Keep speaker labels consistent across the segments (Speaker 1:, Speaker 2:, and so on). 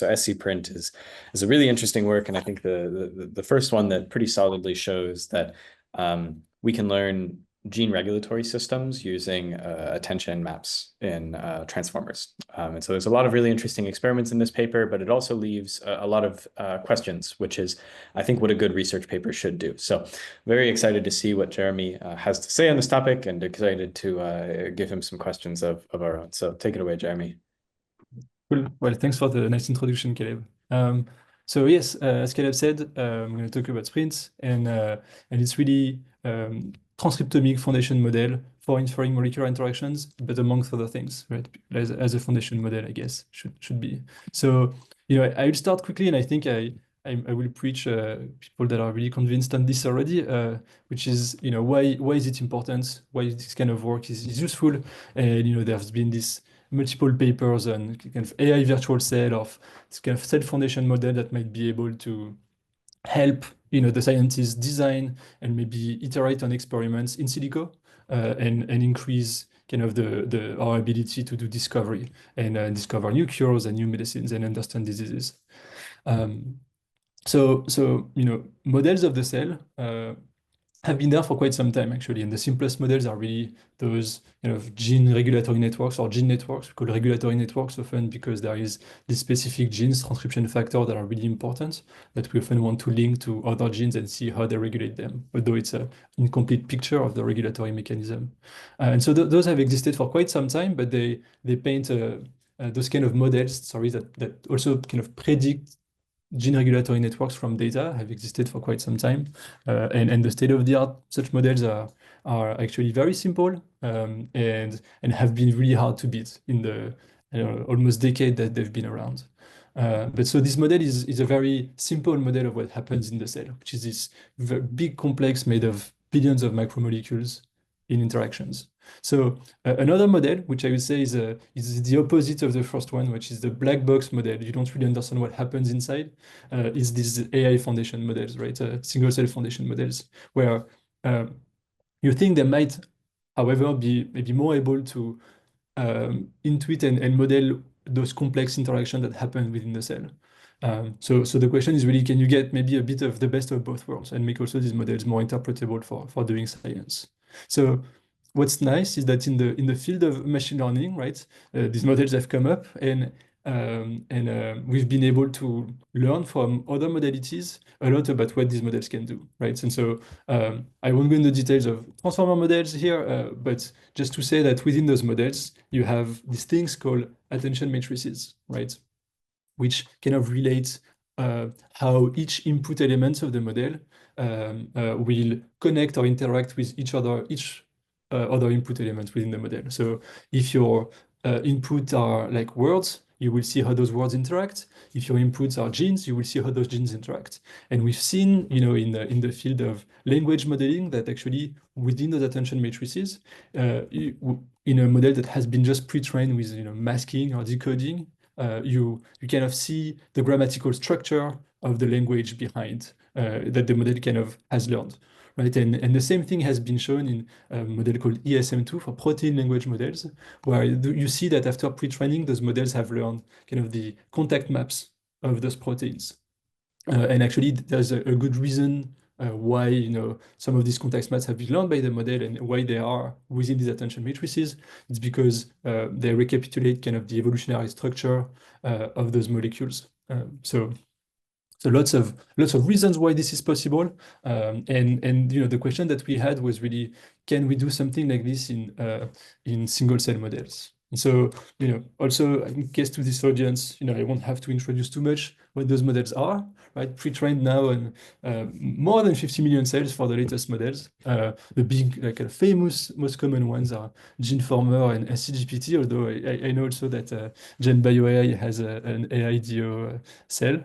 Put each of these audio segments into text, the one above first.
Speaker 1: So scPRINT is a really interesting work, and I think the first one that pretty solidly shows that we can learn gene regulatory systems using attention maps in transformers. And so there's a lot of really interesting experiments in this paper, but it also leaves a lot of questions, which is, I think, what a good research paper should do. So very excited to see what Jeremy has to say on this topic, and excited to give him some questions of our own. So take it away, Jeremy.
Speaker 2: Cool. Well, thanks for the nice introduction, Caleb. So yes, as Caleb said, I'm going to talk about sprints, and it's really transcriptomic foundation model for inferring molecular interactions, but amongst other things, right? As a foundation model, I guess should be. So I will start quickly, and I think I will preach people that are really convinced on this already, which is why is it important? Why this kind of work is useful? And there's been this multiple papers on kind of AI virtual cell of this kind of cell foundation model that might be able to help the scientists design and maybe iterate on experiments in silico and increase kind of our ability to do discovery and discover new cures and new medicines and understand diseases. So models of the cell have been there for quite some time, actually. And the simplest models are really those gene regulatory networks or gene networks. We call regulatory networks often because there is these specific genes, transcription factors that are really important that we often want to link to other genes and see how they regulate them, although it's an incomplete picture of the regulatory mechanism. And so those have existed for quite some time, but they paint those kind of models, that also kind of predict gene regulatory networks from data have existed for quite some time. And the state of the art, such models are actually very simple and have been really hard to beat in the almost decade that they've been around. But so this model is a very simple model of what happens in the cell, which is this very big complex made of billions of macromolecules in interactions. So another model, which I would say is the opposite of the first one, which is the black box model. You don't really understand what happens inside, is these AI foundation models, right? Single cell foundation models, where you think they might, however, be maybe more able to intuit and model those complex interactions that happen within the cell. So the question is really, can you get maybe a bit of the best of both worlds and make also these models more interpretable for doing science? So what's nice is that in the field of machine learning, right, these models have come up, and we've been able to learn from other modalities a lot about what these models can do, right? And so I won't go into details of transformer models here, but just to say that within those models, you have these things called attention matrices, right, which kind of relate how each input element of the model will connect or interact with each other input elements within the model. So if your inputs are like words, you will see how those words interact. If your inputs are genes, you will see how those genes interact. And we've seen, in the field of language modeling, that actually within those attention matrices, in a model that has been just pre-trained with masking or decoding, you kind of see the grammatical structure of the language behind that the model kind of has learned. Right? And the same thing has been shown in a model called ESM2 for protein language models, where you see that after pre-training, those models have learned kind of the contact maps of those proteins. And actually, there's a good reason why some of these context maps have been learned by the model and why they are within these attention matrices. It's because they recapitulate kind of the evolutionary structure of those molecules. So lots of reasons why this is possible, and the question that we had was really, can we do something like this in single cell models? And so also, in case to this audience, I won't have to introduce too much what those models are, right? Pre-trained now on more than 50 million cells for the latest models. The big, like famous, most common ones are GenFormer and scGPT, although I know also that GenBio AI has an AIDO cell.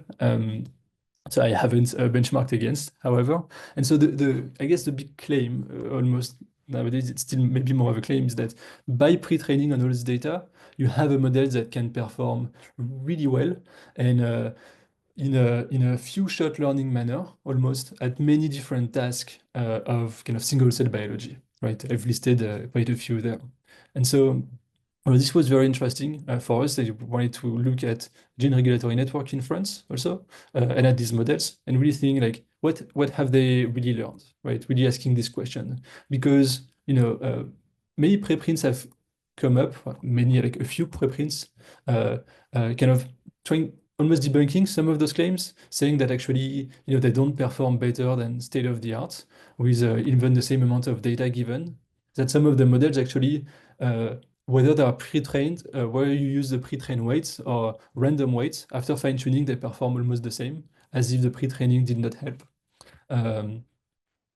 Speaker 2: So I haven't benchmarked against, however. And so I guess the big claim, almost nowadays, it's still maybe more of a claim, is that by pre-training on all this data, you have a model that can perform really well and in a few shot learning manner, almost at many different tasks of kind of single cell biology, right? I've listed quite a few there. And so Well, this was very interesting for us. They wanted to look at gene regulatory network inference also, and at these models, and really think like, what have they really learned, right? Really asking this question because many preprints have come up, many like a few preprints, kind of trying almost debunking some of those claims, saying that actually they don't perform better than state of the art with even the same amount of data given. That some of the models actually uh, whether they are pre-trained, whether you use the pre-trained weights or random weights, after fine-tuning, they perform almost the same, as if the pre-training did not help. Um,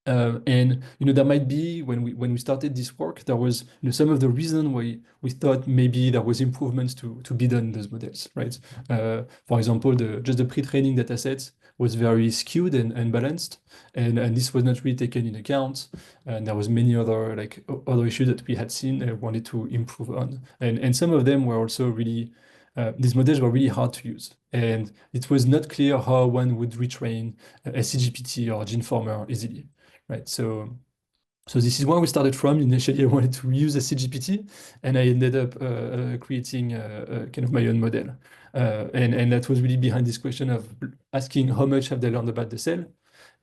Speaker 2: and there might be when we started this work, there was some of the reason why we thought maybe there was improvements to be done in those models, right? For example, just the pre-training data sets was very skewed and balanced, and this was not really taken in account. And there was many other other issues that we had seen and wanted to improve on, and some of them were also really. These models were really hard to use, and it was not clear how one would retrain a CGPT or GeneFormer easily. Right. So this is where we started from. Initially, I wanted to use a CGPT, and I ended up creating kind of my own model. And that was really behind this question of asking how much have they learned about the cell,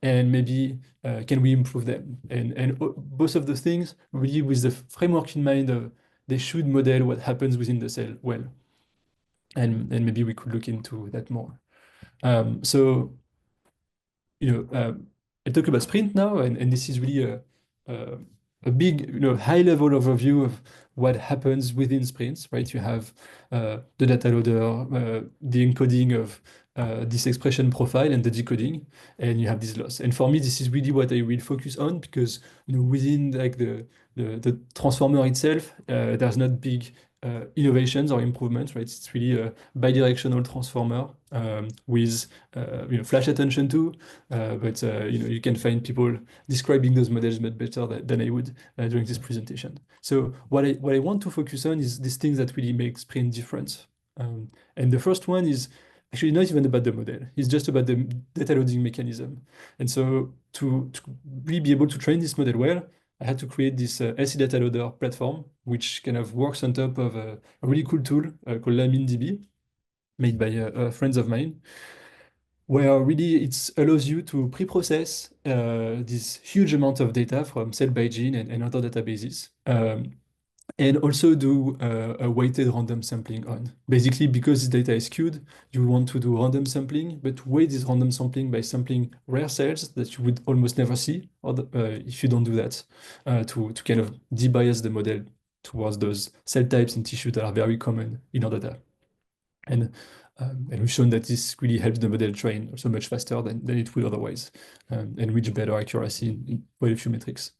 Speaker 2: and maybe can we improve them? And both of those things really with the framework in mind of they should model what happens within the cell well. And maybe we could look into that more. So you know, I talk about sprint now, and this is really a, a big, high-level overview of what happens within sprints, right? You have the data loader, the encoding of this expression profile and the decoding, and you have this loss. And for me, this is really what I will focus on because within like the transformer itself, there's not big innovations or improvements, right? It's really a bidirectional transformer with flash attention to, but you can find people describing those models much better than I would during this presentation. So what I want to focus on is these things that really make Sprint different. And the first one is actually not even about the model. It's just about the data loading mechanism. And so to really be able to train this model well, I had to create this SC data loader platform, which kind of works on top of a really cool tool called LaminDB, made by friends of mine, where really it allows you to pre-process this huge amount of data from cell by gene and other databases. And also do a weighted random sampling on. Basically, because this data is skewed, you want to do random sampling, but weight this random sampling by sampling rare cells that you would almost never see, or if you don't do that, to kind of debias the model towards those cell types and tissues that are very common in our data. And we've shown that this really helps the model train also much faster than it would otherwise, and reach better accuracy in quite a few metrics.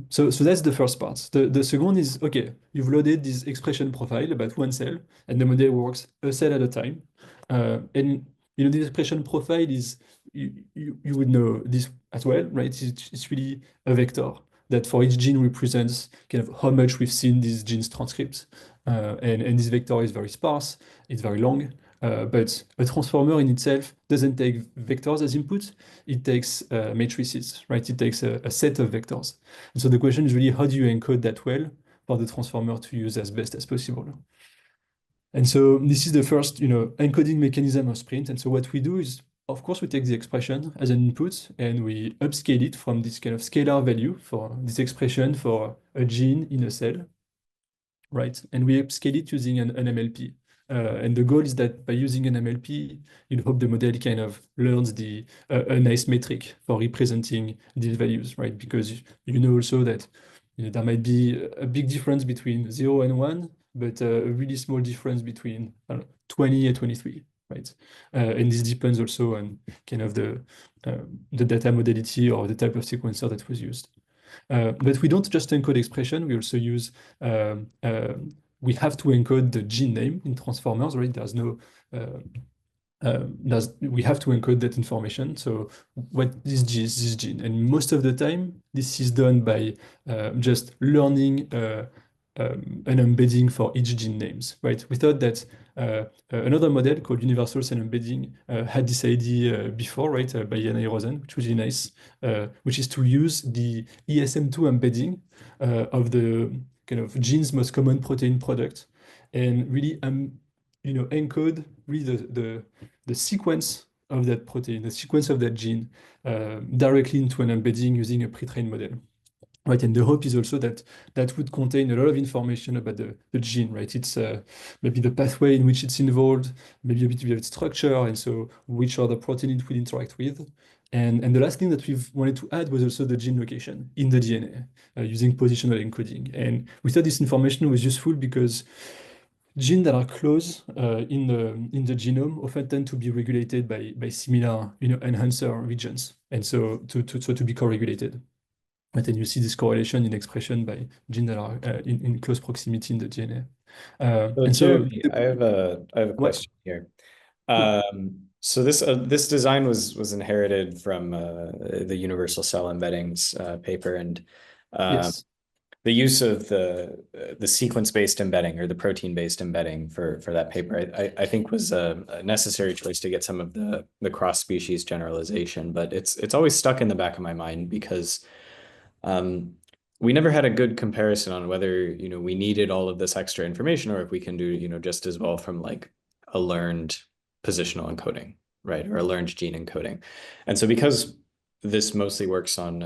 Speaker 2: So that's the first part. The second is, okay, you've loaded this expression profile about one cell, and the model works a cell at a time. And this expression profile is, you would know this as well, right? It's really a vector that for each gene represents kind of how much we've seen these genes transcripts. And this vector is very sparse, it's very long, but a transformer in itself doesn't take vectors as input, it takes matrices, right? It takes a set of vectors. And so the question is really, how do you encode that well for the transformer to use as best as possible? And so this is the first, encoding mechanism of Sprint. And so what we do is, of course, we take the expression as an input and we upscale it from this kind of scalar value for this expression for a gene in a cell, right? And we upscale it using an MLP. And the goal is that by using an MLP, you hope the model kind of learns a nice metric for representing these values, right? Because you know also that there might be a big difference between 0 and 1, but a really small difference between 20 and 23, right? And this depends also on kind of the data modality or the type of sequencer that was used. But we don't just encode expression, we also use, we have to encode the gene name in transformers, right? There's no, we have to encode that information. So what is this gene? And most of the time, this is done by just learning an embedding for each gene names, right? We thought that another model called universal cell embedding had this idea before, right, by Yana Rosen, which was really nice, which is to use the ESM2 embedding of the kind of gene's most common protein product, and really encode really the sequence of that protein, the sequence of that gene, directly into an embedding using a pre-trained model. Right, and the hope is also that that would contain a lot of information about the gene, right? It's maybe the pathway in which it's involved, maybe a bit of its structure, and so which are the protein it will interact with. And the last thing that we've wanted to add was also the gene location in the DNA using positional encoding. And we thought this information was useful because genes that are close in the genome often tend to be regulated by similar, enhancer regions, and so to be co-regulated. Right, and you see this correlation in expression by genes that are in close proximity in the DNA.
Speaker 1: So
Speaker 2: And so,
Speaker 1: Jeremy, I have a
Speaker 2: what?
Speaker 1: question here.
Speaker 2: Cool.
Speaker 1: So this design was inherited from the universal cell embeddings paper, and um,
Speaker 2: Yes.
Speaker 1: the use of the sequence-based embedding or the protein-based embedding for that paper, I think was a necessary choice to get some of the cross-species generalization. But it's always stuck in the back of my mind because we never had a good comparison on whether, we needed all of this extra information or if we can do, just as well from like a learned positional encoding, right? Or a learned gene encoding. And so because this mostly works on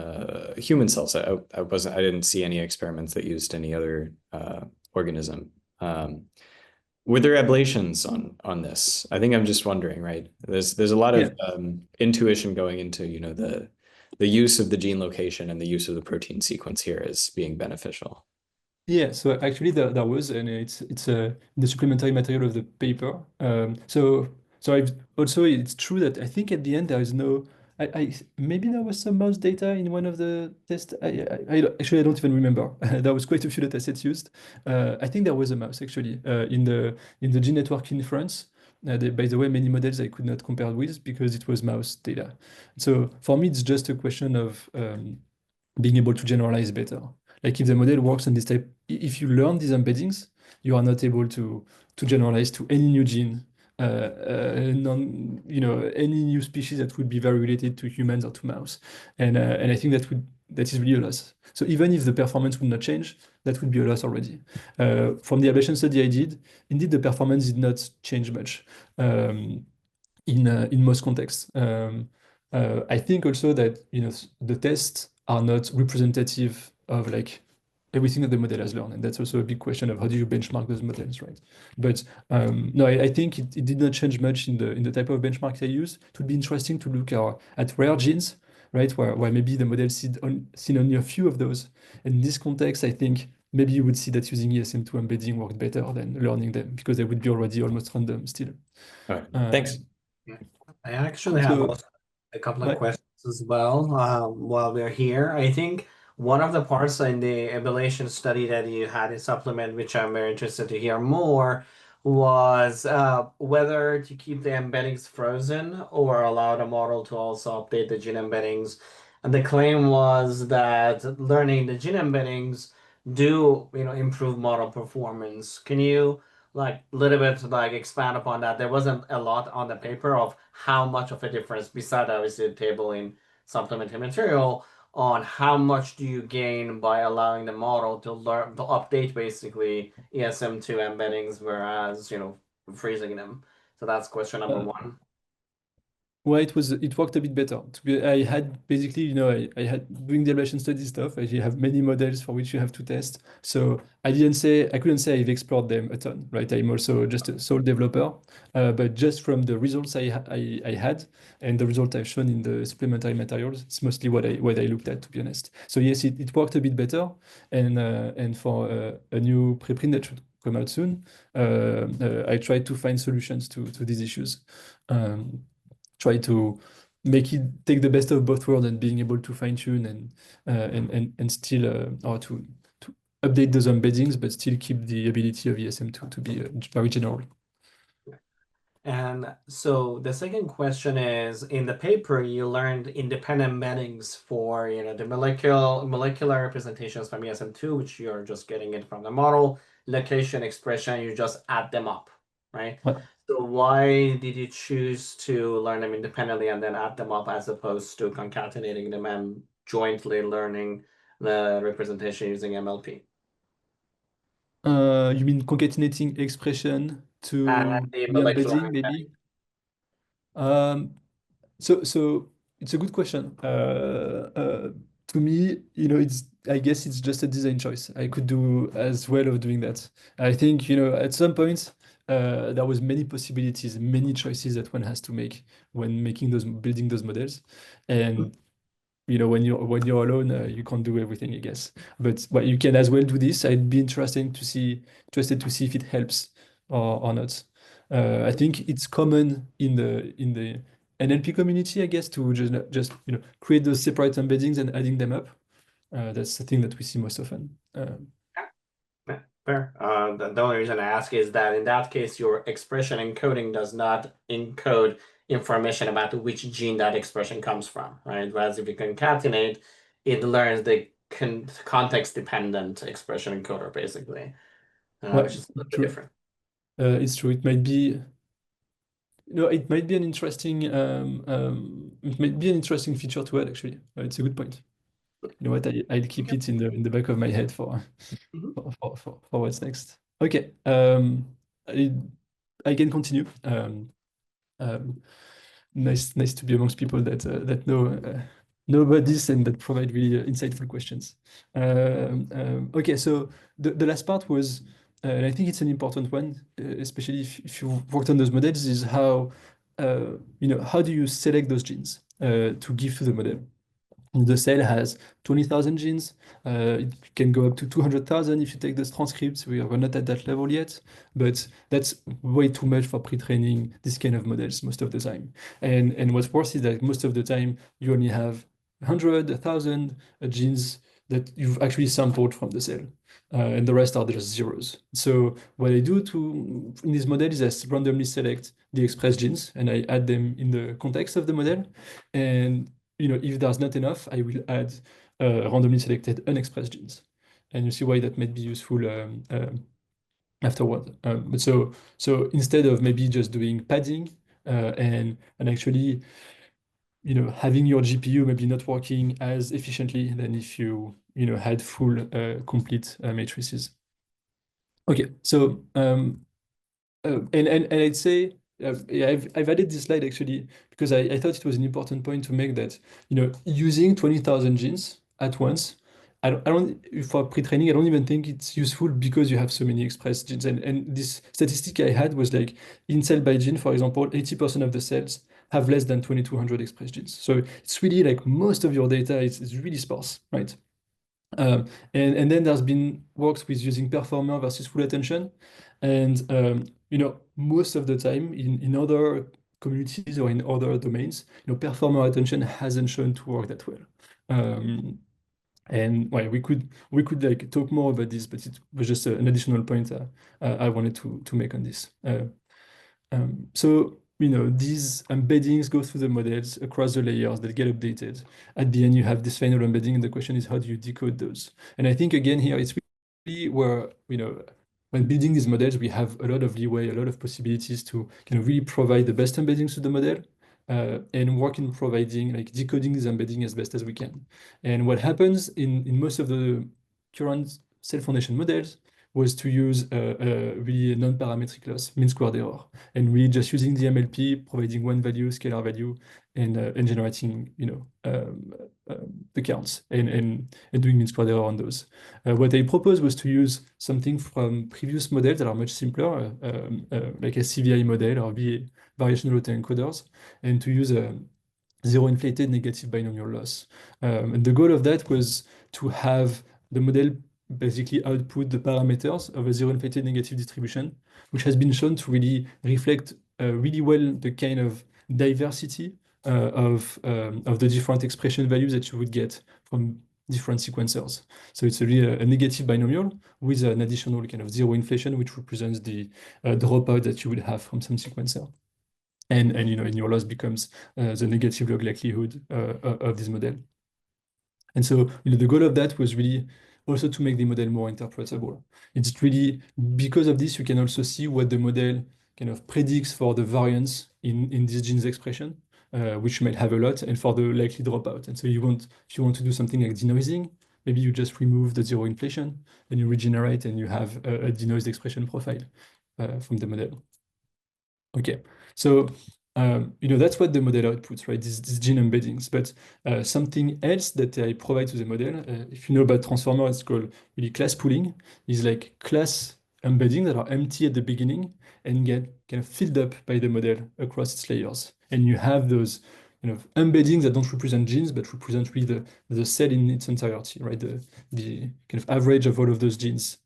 Speaker 1: human cells, I didn't see any experiments that used any other organism. Were there ablations on this? I think I'm just wondering, right? There's a lot
Speaker 2: Yeah.
Speaker 1: of intuition going into, the use of the gene location and the use of the protein sequence here as being beneficial.
Speaker 2: Yeah, so actually there was, and it's in the supplementary material of the paper. So I've also it's true that I think at the end there is no. I maybe there was some mouse data in one of the tests. Actually I don't even remember. There was quite a few data sets used. I think there was a mouse actually in the gene network inference. By the way, many models I could not compare with because it was mouse data. So for me, it's just a question of being able to generalize better. Like if the model works on this type, if you learn these embeddings, you are not able to generalize to any new gene, any new species that would be very related to humans or to mouse. And I think that is really a loss. So even if the performance would not change, that would be a loss already. From the ablation study I did, indeed the performance did not change much. In most contexts. I think also that the tests are not representative of like everything that the model has learned, and that's also a big question of how do you benchmark those models, right? But no, I think it did not change much in the type of benchmarks I use. It would be interesting to look at rare genes, right, where maybe the model seen only a few of those. And in this context, I think maybe you would see that using ESM2 embedding worked better than learning them because they would be already almost random still.
Speaker 1: All right. Thanks.
Speaker 2: Um,
Speaker 3: Yeah. I actually
Speaker 2: Cool.
Speaker 3: have
Speaker 2: So,
Speaker 3: also a couple of
Speaker 2: right.
Speaker 3: questions as well while we're here. I think one of the parts in the ablation study that you had in supplement, which I'm very interested to hear more, was whether to keep the embeddings frozen or allow the model to also update the gene embeddings. And the claim was that learning the gene embeddings do, improve model performance. Can you like little bit like expand upon that? There wasn't a lot on the paper of how much of a difference, beside obviously the table in supplementary material, on how much do you gain by allowing the model to learn to update basically ESM2 embeddings, whereas freezing them. So that's question number
Speaker 2: Uh,
Speaker 3: one.
Speaker 2: Well, it worked a bit better. I had basically, I had doing the evaluation study stuff. I have many models for which you have to test. So I couldn't say I've explored them a ton, right? I'm also just a sole developer, but just from the results I had and the result I've shown in the supplementary materials, it's mostly what I looked at, to be honest. So yes, it worked a bit better, and for a new preprint that should come out soon, I tried to find solutions to these issues. Try to make it take the best of both worlds and being able to fine tune and still or to update those embeddings, but still keep the ability of ESM2 to be very general.
Speaker 3: And so the second question is, in the paper, you learned independent embeddings for, the molecular representations from ESM2, which you're just getting it from the model, location, expression, you just add them up, right?
Speaker 2: Ouais.
Speaker 3: So why did you choose to learn them independently and then add them up as opposed to concatenating them and jointly learning the representation using MLP?
Speaker 2: You mean concatenating expression
Speaker 3: and
Speaker 2: to
Speaker 3: the
Speaker 2: the
Speaker 3: molecular
Speaker 2: embedding, maybe? Um, so it's a good question. To me, I guess it's just a design choice. I could do as well of doing that. I think, at some point, there was many possibilities, many choices that one has to make when building those models. And when you're alone, you can't do everything, I guess. But you can as well do this. I'd be interested to see if it helps or not. I think it's common in the NLP community, I guess, to just create those separate embeddings and adding them up. That's the thing that we see most often.
Speaker 3: Yeah, fair. The only reason I ask is that in that case, your expression encoding does not encode information about which gene that expression comes from, right? Whereas if you concatenate, it learns the context-dependent expression encoder, basically,
Speaker 2: Well,
Speaker 3: which is a little bit
Speaker 2: true.
Speaker 3: different.
Speaker 2: It's true. It might be an interesting feature to add, actually. It's a good point. You know what? I'll keep it in the back of my head for
Speaker 3: Mhm.
Speaker 2: for what's next. Okay. I, I can continue. Um, nice to be amongst people that know about this and that provide really insightful questions. Okay, so the last part was, and I think it's an important one, especially if you've worked on those models, is how do you select those genes to give to the model? The cell has 20,000 genes. It can go up to 200,000 if you take those transcripts. We're not at that level yet, but that's way too much for pre-training this kind of models most of the time. And what's worse is that most of the time you only have 100, 1,000 genes that you've actually sampled from the cell. And the rest are just zeros. So what I do in this model is I randomly select the expressed genes and I add them in the context of the model. And if there's not enough, I will add randomly selected unexpressed genes. And you see why that might be useful afterward. But so instead of maybe just doing padding and actually having your GPU maybe not working as efficiently than if you had full complete matrices. Okay, so and I'd say yeah, I've added this slide actually because I thought it was an important point to make that using 20,000 genes at once. I don't for pre-training. I don't even think it's useful because you have so many expressed genes. And this statistic I had was like in cell by gene, for example, 80% of the cells have less than 2,200 expressed genes. So it's really like most of your data is really sparse, right? And then there's been works with using performer versus full attention. And most of the time in other communities or in other domains, performer attention hasn't shown to work that well. And well, we could like talk more about this, but it was just an additional point I wanted to make on this. So these embeddings go through the models across the layers that get updated. At the end, you have this final embedding, and the question is how do you decode those? And I think again here it's really where when building these models, we have a lot of leeway, a lot of possibilities to really provide the best embeddings to the model. And work in providing like decoding this embedding as best as we can. And what happens in most of the current cell foundation models was to use a really non-parametric loss, mean squared error, and really just using the MLP, providing one value, scalar value, and generating the counts and doing mean squared error on those. What I proposed was to use something from previous models that are much simpler, like a CVI model or variational autoencoders, and to use a zero inflated negative binomial loss. And the goal of that was to have the model basically output the parameters of a zero inflated negative distribution, which has been shown to really reflect really well the kind of diversity of the different expression values that you would get from different sequencers. So it's really a negative binomial with an additional kind of zero inflation, which represents the dropout that you would have from some sequencer. And your loss becomes the negative log likelihood of this model. And so the goal of that was really also to make the model more interpretable. It's really because of this, you can also see what the model kind of predicts for the variance in this gene's expression, which might have a lot, and for the likely dropout. And so if you want to do something like denoising, maybe you just remove the zero inflation and you regenerate and you have a denoised expression profile from the model. Okay, so that's what the model outputs, right? These gene embeddings. But something else that I provide to the model, if you know about transformer, it's called really class pooling, is like class embeddings that are empty at the beginning and get kind of filled up by the model across its layers. And you have those embeddings that don't represent genes, but represent really the cell in its entirety, right? The kind of average of all of those genes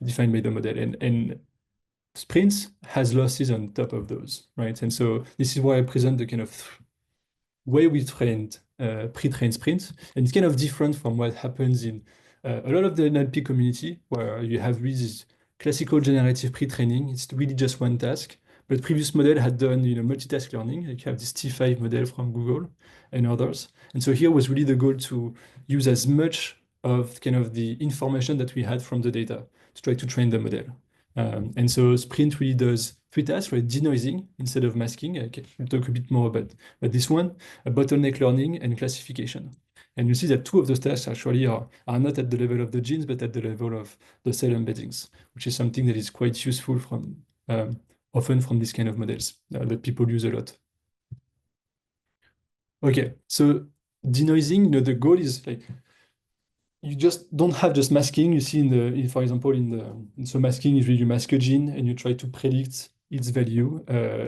Speaker 2: defined by the model. And sprints has losses on top of those, right? And so this is why I present the kind of way we trained pre-trained sprints. And it's kind of different from what happens in a lot of the NLP community, where you have really this classical generative pre-training. It's really just one task. But previous model had done multitask learning. Like you have this T5 model from Google and others. And so here was really the goal to use as much of kind of the information that we had from the data to try to train the model. And so Sprint really does three tasks, right? Denoising instead of masking. I can talk a bit more about this one, bottleneck learning and classification. And you see that two of those tasks actually are not at the level of the genes, but at the level of the cell embeddings, which is something that is quite useful from often from these kind of models that people use a lot. Okay, so denoising, the goal is like you just don't have just masking. You see for example, so masking is really you mask a gene and you try to predict its value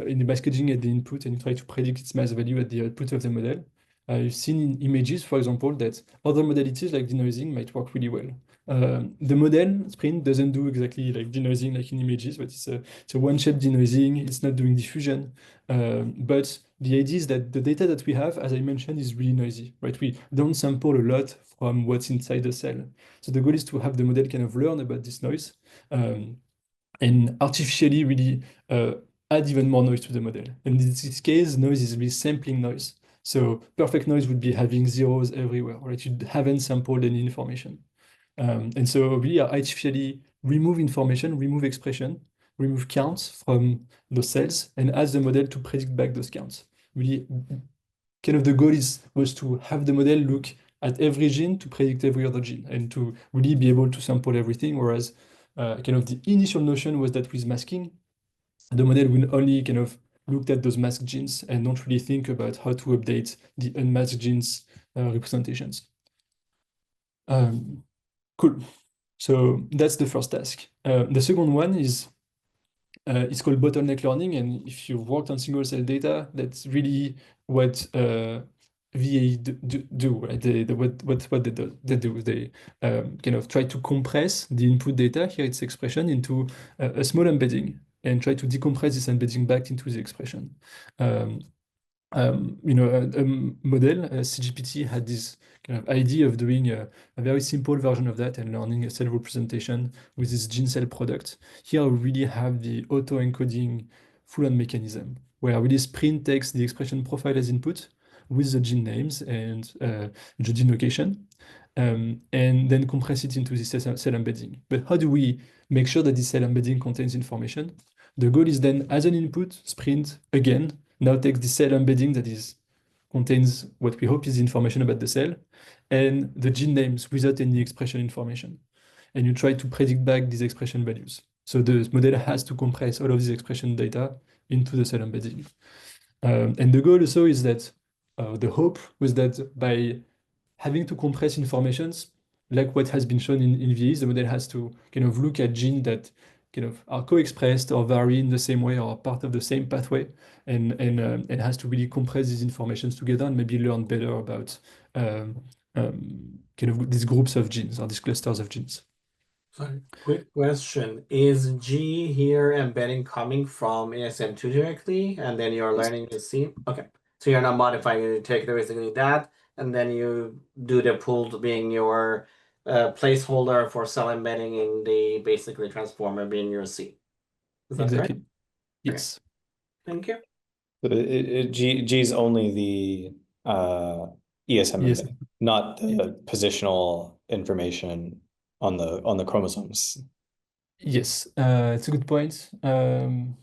Speaker 2: in the maskaging at the input and you try to predict its mass value at the output of the model. You've seen in images, for example, that other modalities like denoising might work really well. The model sprint doesn't do exactly like denoising like in images, but it's a one-shot denoising. It's not doing diffusion. But the idea is that the data that we have, as I mentioned, is really noisy, right? We don't sample a lot from what's inside the cell. So the goal is to have the model kind of learn about this noise and artificially really add even more noise to the model. And in this case, noise is really sampling noise. So perfect noise would be having zeros everywhere, right? You haven't sampled any information. And so really artificially remove information, remove expression, remove counts from those cells and ask the model to predict back those counts. Really, kind of the goal was to have the model look at every gene to predict every other gene and to really be able to sample everything, whereas kind of the initial notion was that with masking, the model will only kind of look at those masked genes and don't really think about how to update the unmasked genes representations. Cool. So that's the first task. The second one is it's called bottleneck learning, and if you've worked on single cell data, that's really what VA do, right? What they do. They kind of try to compress the input data, here it's expression, into a small embedding and try to decompress this embedding back into the expression. A model, CGPT had this kind of idea of doing a very simple version of that and learning a cell representation with this gene cell product. Here we really have the auto-encoding full-on mechanism, where really Sprint takes the expression profile as input with the gene names and the gene location, and then compress it into this cell embedding. But how do we make sure that this cell embedding contains information? The goal is then, as an input, Sprint, again, now takes the cell embedding that contains what we hope is information about the cell and the gene names without any expression information. And you try to predict back these expression values. So the model has to compress all of this expression data into the cell embedding. And the goal also is that the hope was that by having to compress informations, like what has been shown in VAs, the model has to kind of look at genes that kind of are co-expressed or vary in the same way or are part of the same pathway, and has to really compress these informations together and maybe learn better about kind of these groups of genes or these clusters of genes.
Speaker 3: Sorry, quick question. Is G here embedding coming from ASM2 directly, and then you're learning to C? Okay. So you're not modifying it, you take basically that, and then you do the pooled being your placeholder for cell embedding in the basically transformer being your C. Is that correct?
Speaker 2: Exactly. Yes.
Speaker 3: Thank you.
Speaker 1: G is only the ESM
Speaker 2: Yes.
Speaker 1: embedding, not the positional information on the chromosomes.
Speaker 2: Yes, it's a good point. Do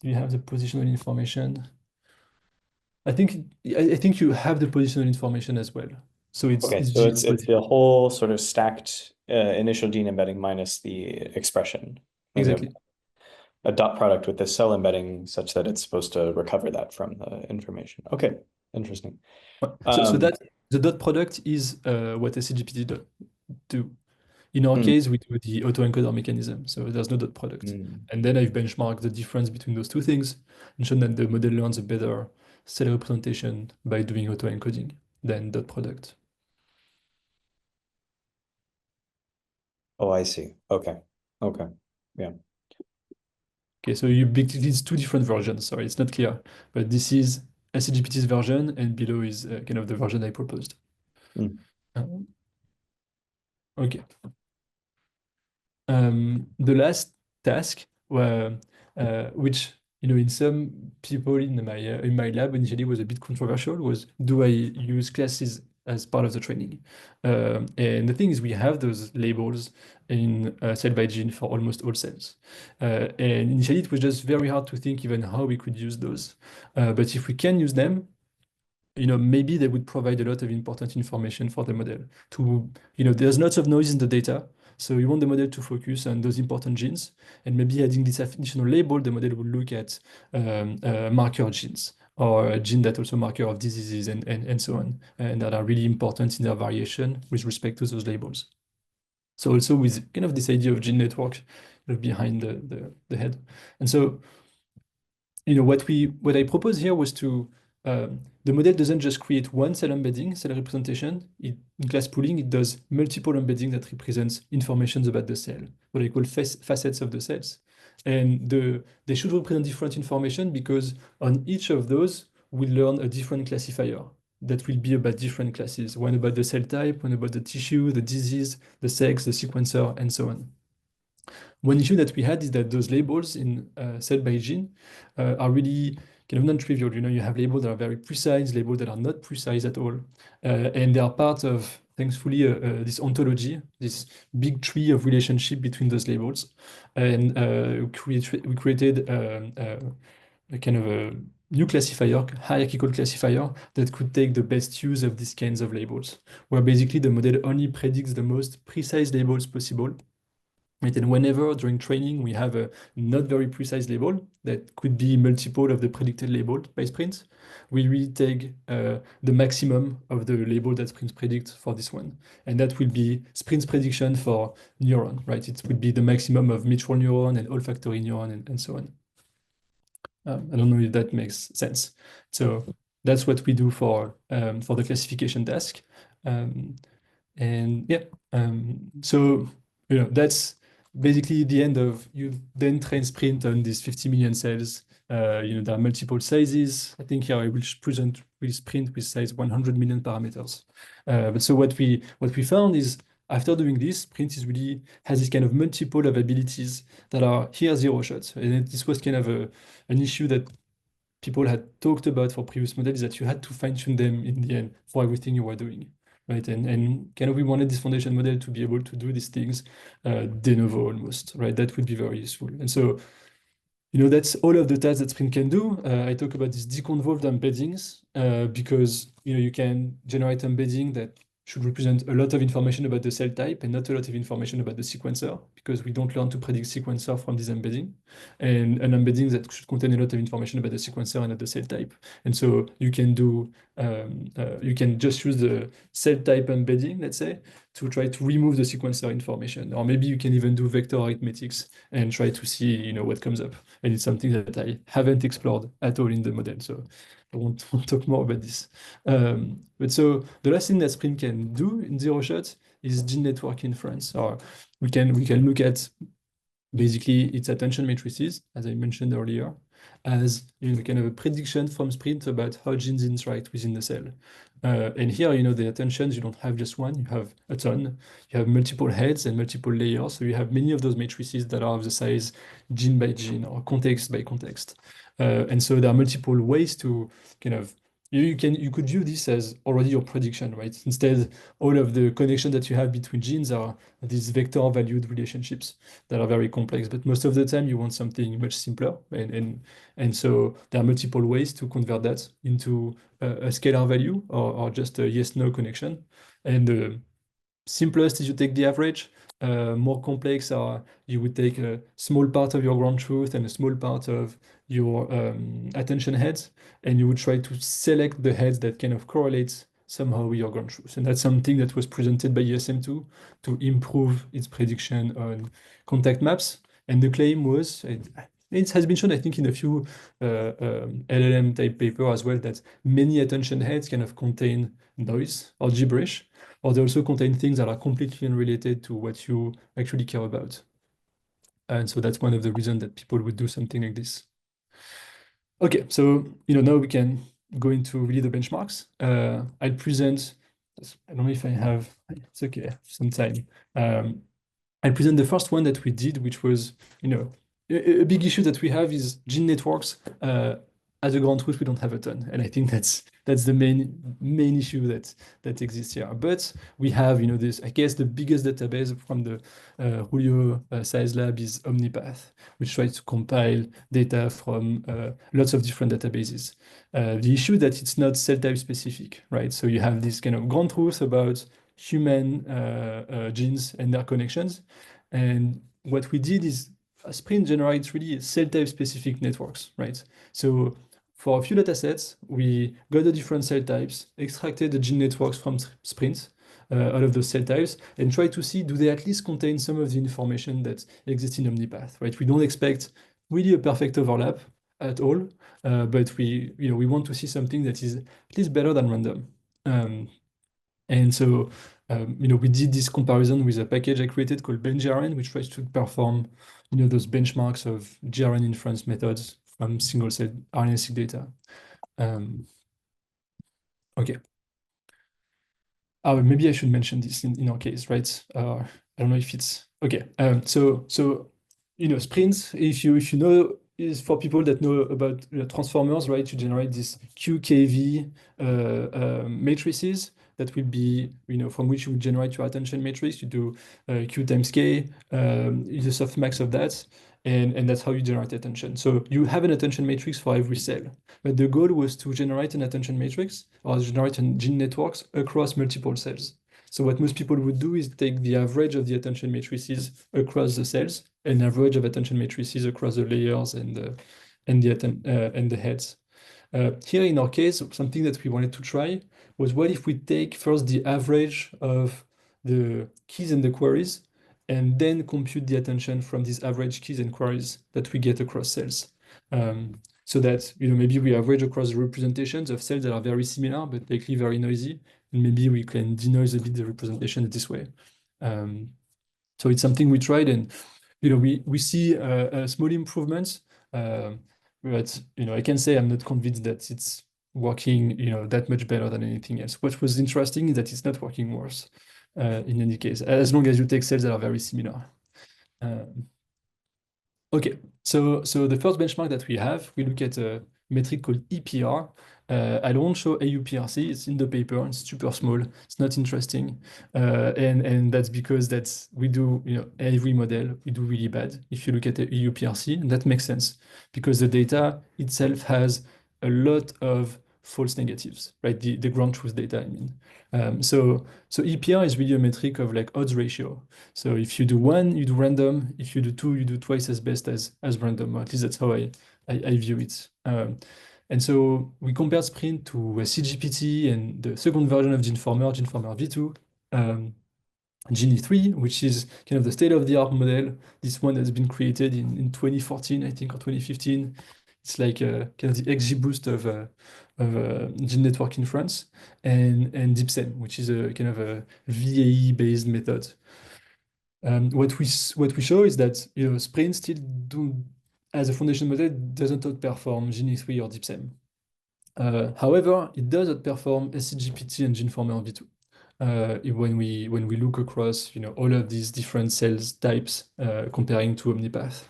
Speaker 2: you have the positional information? I think you have the positional information as well. So it's
Speaker 1: Okay,
Speaker 2: it's
Speaker 1: so
Speaker 2: gene
Speaker 1: it's the whole sort of stacked initial gene embedding minus the expression. Like
Speaker 2: exactly.
Speaker 1: a dot product with the cell embedding such that it's supposed to recover that from the information. Okay, interesting.
Speaker 2: So that the dot product is what scGPT do. In our
Speaker 1: mm,
Speaker 2: case, we do the autoencoder mechanism, so there's no dot product.
Speaker 1: mm.
Speaker 2: And then I've benchmarked the difference between those two things and shown that the model learns a better cell representation by doing autoencoding than dot product.
Speaker 1: Oh, I see. Okay. Okay. Yeah.
Speaker 2: Okay, so these two different versions. Sorry, it's not clear, but this is scGPT's version, and below is kind of the version I proposed.
Speaker 1: Mm.
Speaker 2: Okay. The last task, which in some people in my lab initially was a bit controversial, was do I use classes as part of the training? And the thing is, we have those labels in cell by gene for almost all cells. And initially, it was just very hard to think even how we could use those. But if we can use them, maybe they would provide a lot of important information for the model. There's lots of noise in the data, so you want the model to focus on those important genes, and maybe adding this additional label, the model will look at marker genes or a gene that also marker of diseases and so on, and that are really important in their variation with respect to those labels. So also with kind of this idea of gene network behind the head. And so what I propose here was to the model doesn't just create one cell embedding, cell representation. In class pooling, it does multiple embedding that represents informations about the cell, what I call facets of the cells. And they should represent different information because on each of those, we learn a different classifier that will be about different classes. One about the cell type, one about the tissue, the disease, the sex, the sequencer, and so on. One issue that we had is that those labels in cell by gene are really kind of non-trivial. You have labels that are very precise, labels that are not precise at all. And they are part of, thankfully, this ontology, this big tree of relationship between those labels. And we created a kind of a new classifier, hierarchical classifier, that could take the best use of these kinds of labels, where basically the model only predicts the most precise labels possible. Right? And whenever during training we have a not very precise label that could be multiple of the predicted label by SPRINT, we really take the maximum of the label that SPRINT predicts for this one. And that will be SPRINT's prediction for neuron, right? It would be the maximum of mitral neuron and olfactory neuron and so on. I don't know if that makes sense. So that's what we do for the classification task. And yeah, so that's basically the end of you then train SPRINT on these 50 million cells. There are multiple sizes. I think here I will present with SPRINT with size 100 million parameters. But so what we found is after doing this, SPRINT has this kind of multiple of abilities that are here zero shots. And this was kind of an issue that people had talked about for previous models, that you had to fine-tune them in the end for everything you were doing. Right, and kind of we wanted this foundation model to be able to do these things de novo almost, right? That would be very useful. And so, that's all of the tasks that SPRINT can do. I talk about these deconvolved embeddings because you can generate embedding that should represent a lot of information about the cell type and not a lot of information about the sequencer, because we don't learn to predict sequencer from this embedding, and an embedding that should contain a lot of information about the sequencer and not the cell type. And so you can just use the cell type embedding, let's say, to try to remove the sequencer information. Or maybe you can even do vector arithmetics and try to see what comes up. And it's something that I haven't explored at all in the model. So I won't talk more about this. But so the last thing that SPRINT can do in zero shots is gene network inference. Or we can look at basically its attention matrices, as I mentioned earlier, as kind of a prediction from SPRINT about how genes interact within the cell. And here, the attentions, you don't have just one, you have a ton. You have multiple heads and multiple layers. So you have many of those matrices that are of the size gene by gene or context by context. And so there are multiple ways to kind of you could view this as already your prediction, right? Instead, all of the connections that you have between genes are these vector valued relationships that are very complex. But most of the time, you want something much simpler, and so there are multiple ways to convert that into a scalar value or just a yes/no connection. And the simplest is you take the average. More complex are you would take a small part of your ground truth and a small part of your attention heads, and you would try to select the heads that kind of correlate somehow with your ground truth. And that's something that was presented by ESM2 to improve its prediction on contact maps. And the claim was, it has been shown, I think, in a few LLM type paper as well, that many attention heads kind of contain noise or gibberish, or they also contain things that are completely unrelated to what you actually care about. And so that's one of the reasons that people would do something like this. Okay, so now we can go into really the benchmarks. I'll present, I don't know if I have, it's okay, I have some time. I'll present the first one that we did, which was, a big issue that we have is gene networks. As a ground truth, we don't have a ton, and I think that's the main issue that exists here. But we have, this. I guess the biggest database from the Julio Saez lab is OmniPath, which tries to compile data from lots of different databases. The issue that it's not cell type specific, right? So you have this kind of ground truth about human genes and their connections, and what we did is SPRINT generates really cell type specific networks, right? So for a few data sets, we got the different cell types, extracted the gene networks from SPRINT out of those cell types, and try to see, do they at least contain some of the information that exists in OmniPath, right? We don't expect really a perfect overlap at all, but we want to see something that is at least better than random. And so, we did this comparison with a package I created called BenGRN, which tries to perform, those benchmarks of GRN inference methods from single-cell RNA-seq data. Okay. Maybe I should mention this in our case, right? I don't know if it's okay. So SPRINT, if you know, is for people that know about transformers, right? You generate these QKV matrices that will be, from which you would generate your attention matrix. You do Q times K, is a softmax of that, and that's how you generate attention. So you have an attention matrix for every cell, but the goal was to generate an attention matrix or generate gene networks across multiple cells. So what most people would do is take the average of the attention matrices across the cells, and average of attention matrices across the layers and the heads. Here in our case, something that we wanted to try was, what if we take first the average of the keys and the queries, and then compute the attention from these average keys and queries that we get across cells. So that maybe we average across the representations of cells that are very similar but likely very noisy, and maybe we can denoise a bit the representation this way. So it's something we tried, and we see small improvements, but I can say I'm not convinced that it's working that much better than anything else. What was interesting is that it's not working worse in any case, as long as you take cells that are very similar. Okay, so the first benchmark that we have, we look at a metric called EPR. I don't show AUPRC, it's in the paper, it's super small, it's not interesting. And that's because we do, every model, we do really bad. If you look at the AUPRC, and that makes sense, because the data itself has a lot of false negatives, right? The ground truth data, I mean. So EPR is really a metric of like odds ratio. So if you do 1, you do random. If you do 2, you do twice as best as random. Or at least that's how I view it. And so we compared SPRINT to CGPT and the second version of GeneFormer V2, Gene3, which is kind of the state-of-the-art model. This one has been created in 2014, I think, or 2015. It's like kind of the XGBoost of gene network inference, and DeepSem, which is a kind of a VAE-based method. What we show is that SPRINT still as a foundation model doesn't outperform Gene3 or DeepSem. However, it does outperform SCGPT and GeneFormer V2 when we look across all of these different cells types comparing to OmniPath.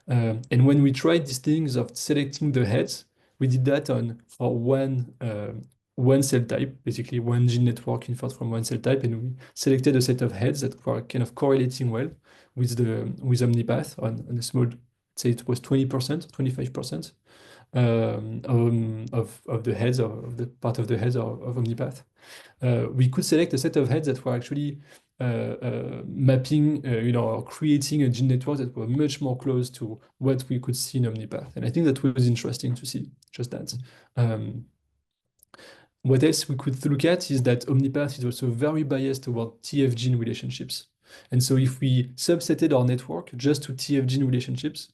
Speaker 2: And when we tried these things of selecting the heads, we did that for one one cell type, basically one gene network inferred from one cell type, and we selected a set of heads that were kind of correlating well with OmniPath on a small, say it was 20%, 25% of the heads of the part of the heads of OmniPath. We could select a set of heads that were actually mapping, or creating a gene network that were much more close to what we could see in OmniPath. And I think that was interesting to see, just that. What else we could look at is that OmniPath is also very biased toward TF gene relationships. And so if we subsetted our network just to TF gene relationships,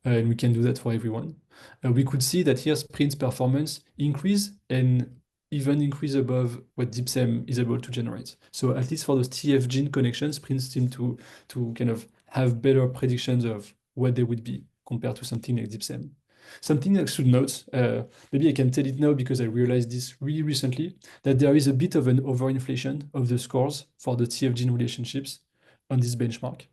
Speaker 2: and we can do that for everyone, we could see that here sprint performance increase and even increase above what DeepSem is able to generate. So at least for those TF gene connections, sprints seem to kind of have better predictions of what they would be compared to something like DeepSem. Something I should note, maybe I can tell it now because I realized this really recently, that there is a bit of an overinflation of the scores for the TF gene relationships on this benchmark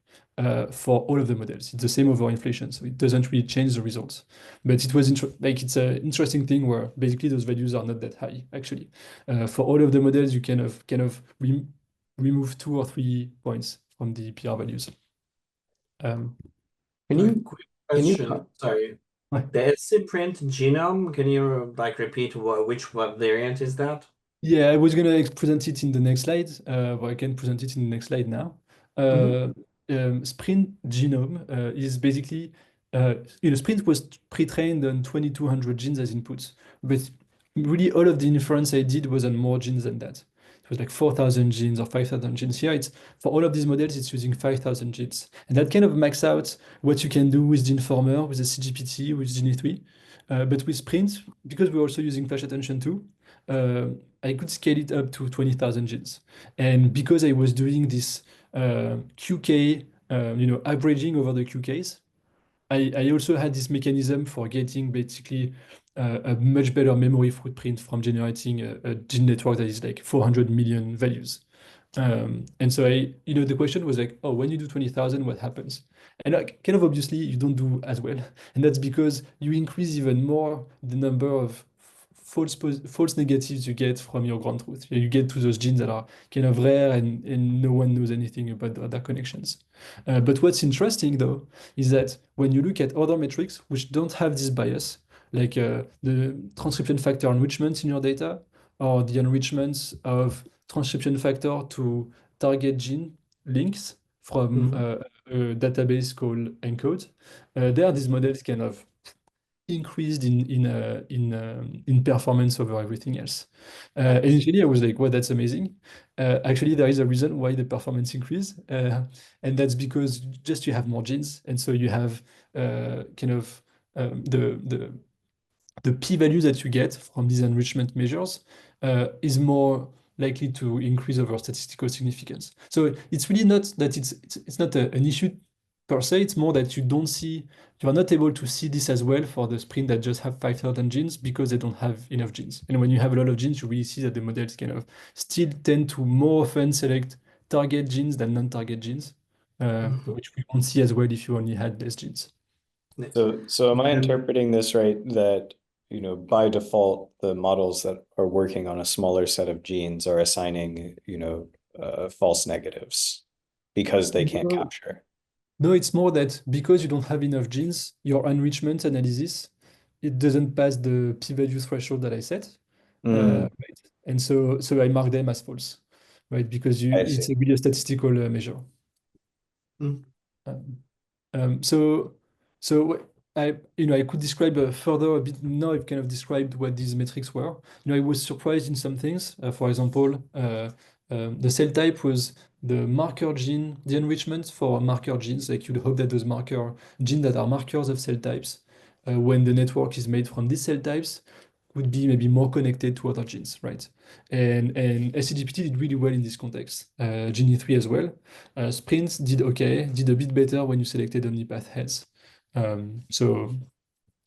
Speaker 2: for all of the models. It's the same overinflation, so it doesn't really change the results. But it was it's an interesting thing where basically those values are not that high, actually. For all of the models, you kind of remove 2 or 3 points from the PR values.
Speaker 1: Can you
Speaker 3: Quick
Speaker 1: can you
Speaker 3: question. Sorry.
Speaker 2: Ouais.
Speaker 3: The scPRINT genome, can you repeat which web variant is that?
Speaker 2: Yeah, I was gonna present it in the next slide, but I can present it in the next slide now. Sprint genome is basically, Sprint was pre-trained on 2,200 genes as inputs, but really all of the inference I did was on more genes than that. It was like 4,000 genes or 5,000 genes. Here, it's for all of these models, it's using 5,000 genes, and that kind of max out what you can do with the Informer, with the CGPT, with Gene3. But with Sprint, because we're also using flash attention too, I could scale it up to 20,000 genes. And because I was doing this QK, averaging over the QKs, I also had this mechanism for getting basically a much better memory footprint from generating a gene network that is like 400 million values. And so the question was like, oh, when you do 20,000, what happens? And like, kind of obviously you don't do as well. And that's because you increase even more the number of false negatives you get from your ground truth. You get to those genes that are kind of rare and no one knows anything about their connections. But what's interesting though, is that when you look at other metrics which don't have this bias, like the transcription factor enrichment in your data, or the enrichments of transcription factor to target gene links from a database called ENCODE, there these models kind of increased in performance over everything else. Initially, I was like, well, that's amazing. Actually, there is a reason why the performance increased, and that's because just you have more genes, and so you have kind of the p-value that you get from these enrichment measures is more likely to increase over statistical significance. So it's really not that it's not an issue per se, it's more that you are not able to see this as well for the sprint that just have 5,000 genes because they don't have enough genes. And when you have a lot of genes, you really see that the models kind of still tend to more often select target genes than non-target genes, which we won't see as well if you only had less genes.
Speaker 1: So am I interpreting this right, that by default the models that are working on a smaller set of genes are assigning false negatives because they can't capture?
Speaker 2: No, it's more that because you don't have enough genes, your enrichment analysis, it doesn't pass the p-value threshold that I set. Right? And so I mark them as false, right? Because it's a really a statistical measure. So I could describe further a bit. Now I've kind of described what these metrics were. I was surprised in some things. For example, the cell type was the marker gene, the enrichment for marker genes. Like you'd hope that those marker genes that are markers of cell types, when the network is made from these cell types, would be maybe more connected to other genes, right? And scGPT did really well in this context. Gene3 as well. Sprints did okay, did a bit better when you selected OmniPath heads. So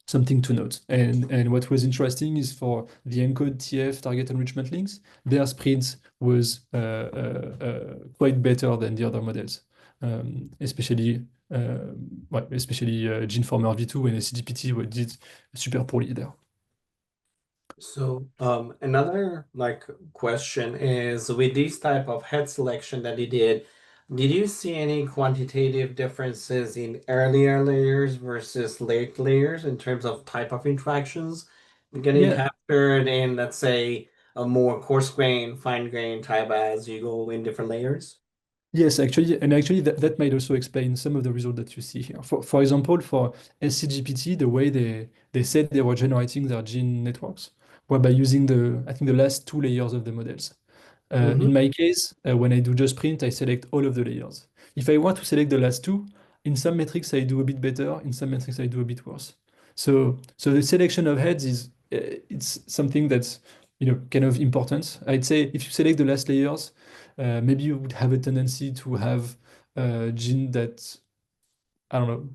Speaker 2: something to note. And what was interesting is for the ENCODE TF target enrichment links, their sprint was quite better than the other models, especially GeneFormer v2 and scGPT did super poorly there.
Speaker 3: So, another like question is with this type of head selection that you did you see any quantitative differences in earlier layers versus late layers in terms of type of interactions getting
Speaker 2: Yeah,
Speaker 3: captured in, let's say, a more coarse grain, fine grain type as you go in different layers?
Speaker 2: yes, actually, and actually that might also explain some of the results that you see here. For example, for scGPT, the way they said they were generating their gene networks were by using I think the last two layers of the models.
Speaker 3: Mm-hmm.
Speaker 2: In my case, when I do just print, I select all of the layers. If I want to select the last two, in some metrics I do a bit better, in some metrics I do a bit worse. So the selection of heads is it's something that's kind of important. I'd say if you select the last layers, maybe you would have a tendency to have a gene that I don't know.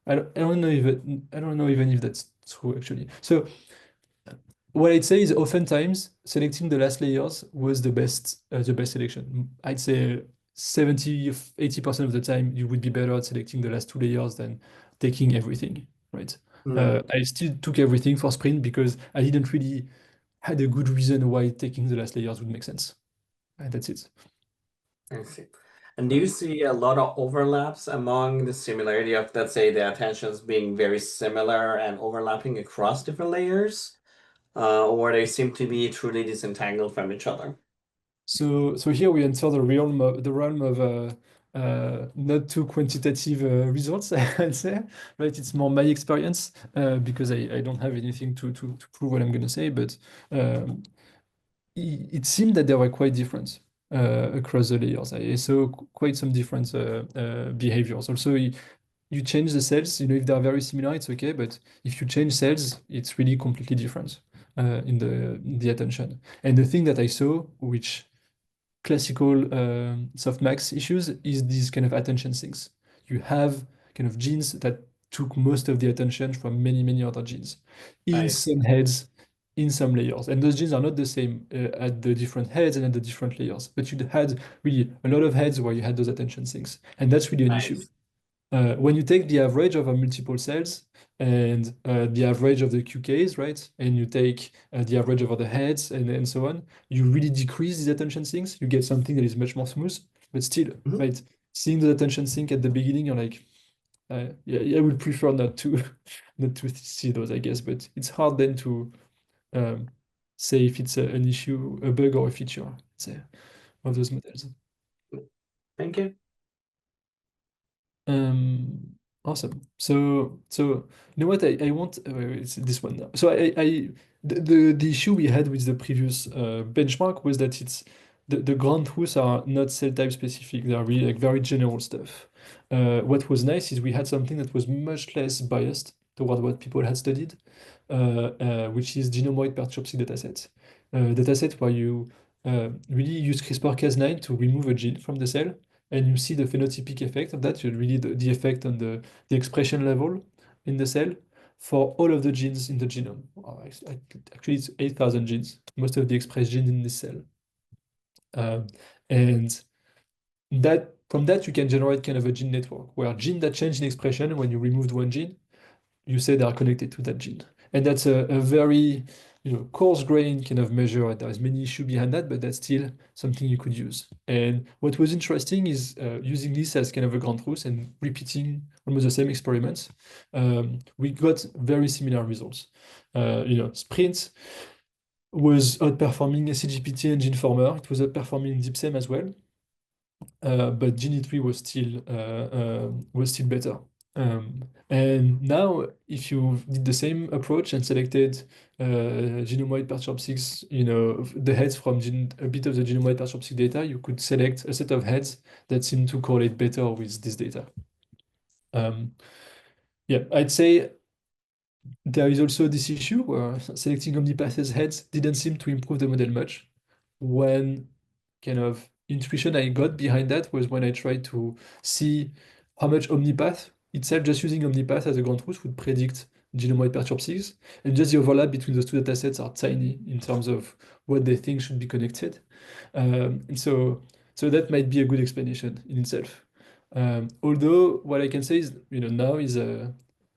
Speaker 2: I don't know even if that's true actually. So what I'd say is oftentimes selecting the last layers was the best selection. I'd say 80% of the time you would be better at selecting the last two layers than taking everything, right?
Speaker 3: Mm,
Speaker 2: I still took everything for sprint because I didn't really had a good reason why taking the last layers would make sense. And that's it.
Speaker 3: I see. And do
Speaker 2: Uh,
Speaker 3: you see a lot of overlaps among the similarity of, let's say, the attentions being very similar and overlapping across different layers? Or they seem to be truly disentangled from each other?
Speaker 2: So here we enter the realm of not too quantitative results, I'd say, right? It's more my experience because I don't have anything to prove what I'm going to say, but um, it seemed that they were quite different across the layers. I saw quite some different behaviors. Also, you change the cells, if they are very similar, it's okay, but if you change cells, it's really completely different in the attention. And the thing that I saw, which classical softmax issues is these kind of attention sinks. You have kind of genes that took most of the attention from many, many other genes in
Speaker 3: I see.
Speaker 2: some heads, in some layers. And those genes are not the same at the different heads and at the different layers. But you had really a lot of heads where you had those attention sinks. And that's really an
Speaker 3: I
Speaker 2: issue.
Speaker 3: see.
Speaker 2: When you take the average of our multiple cells and the average of the QKs, right, and you take the average of other heads and so on, you really decrease these attention sinks. You get something that is much more smooth, but still,
Speaker 3: Mhm.
Speaker 2: right, seeing the attention sink at the beginning, you're like, yeah, I would prefer not to not to see those, I guess, but it's hard then to um, say if it's an issue, a bug, or a feature, say, of those models.
Speaker 3: Thank you.
Speaker 2: Um, awesome. So you know what I want? Wait, wait, it's this one now. So the issue we had with the previous benchmark was that the ground truths are not cell type specific. They are really like very general stuff. What was nice is we had something that was much less biased toward what people had studied, which is genome-wide perturb-seq dataset. Dataset where you really use CRISPR-Cas9 to remove a gene from the cell and you see the phenotypic effect of that, really the effect on the expression level in the cell for all of the genes in the genome. Actually, it's 8,000 genes, most of the expressed genes in this cell. Um, and that from that, you can generate kind of a gene network where gene that change in expression when you removed one gene you say they are connected to that gene. And that's a very, coarse grain kind of measure. And there's many issues behind that, but that's still something you could use. And what was interesting is using this as kind of a ground truth and repeating almost the same experiments. We got very similar results. Sprint was outperforming scGPT and GeneFormer. It was outperforming DeepSem as well. But Genie3 was still better. And now, if you did the same approach and selected genome-wide perturb-6, the heads from a bit of the genome-wide perturb-6 data, you could select a set of heads that seem to correlate better with this data. Yeah, I'd say there is also this issue where selecting omnipath's heads didn't seem to improve the model much. When kind of intuition I got behind that was when I tried to see how much omnipath itself, just using omnipath as a ground truth, would predict genome-wide perturb-6, and just the overlap between those two datasets are tiny in terms of what they think should be connected. And so that might be a good explanation in itself. Although what I can say is, now is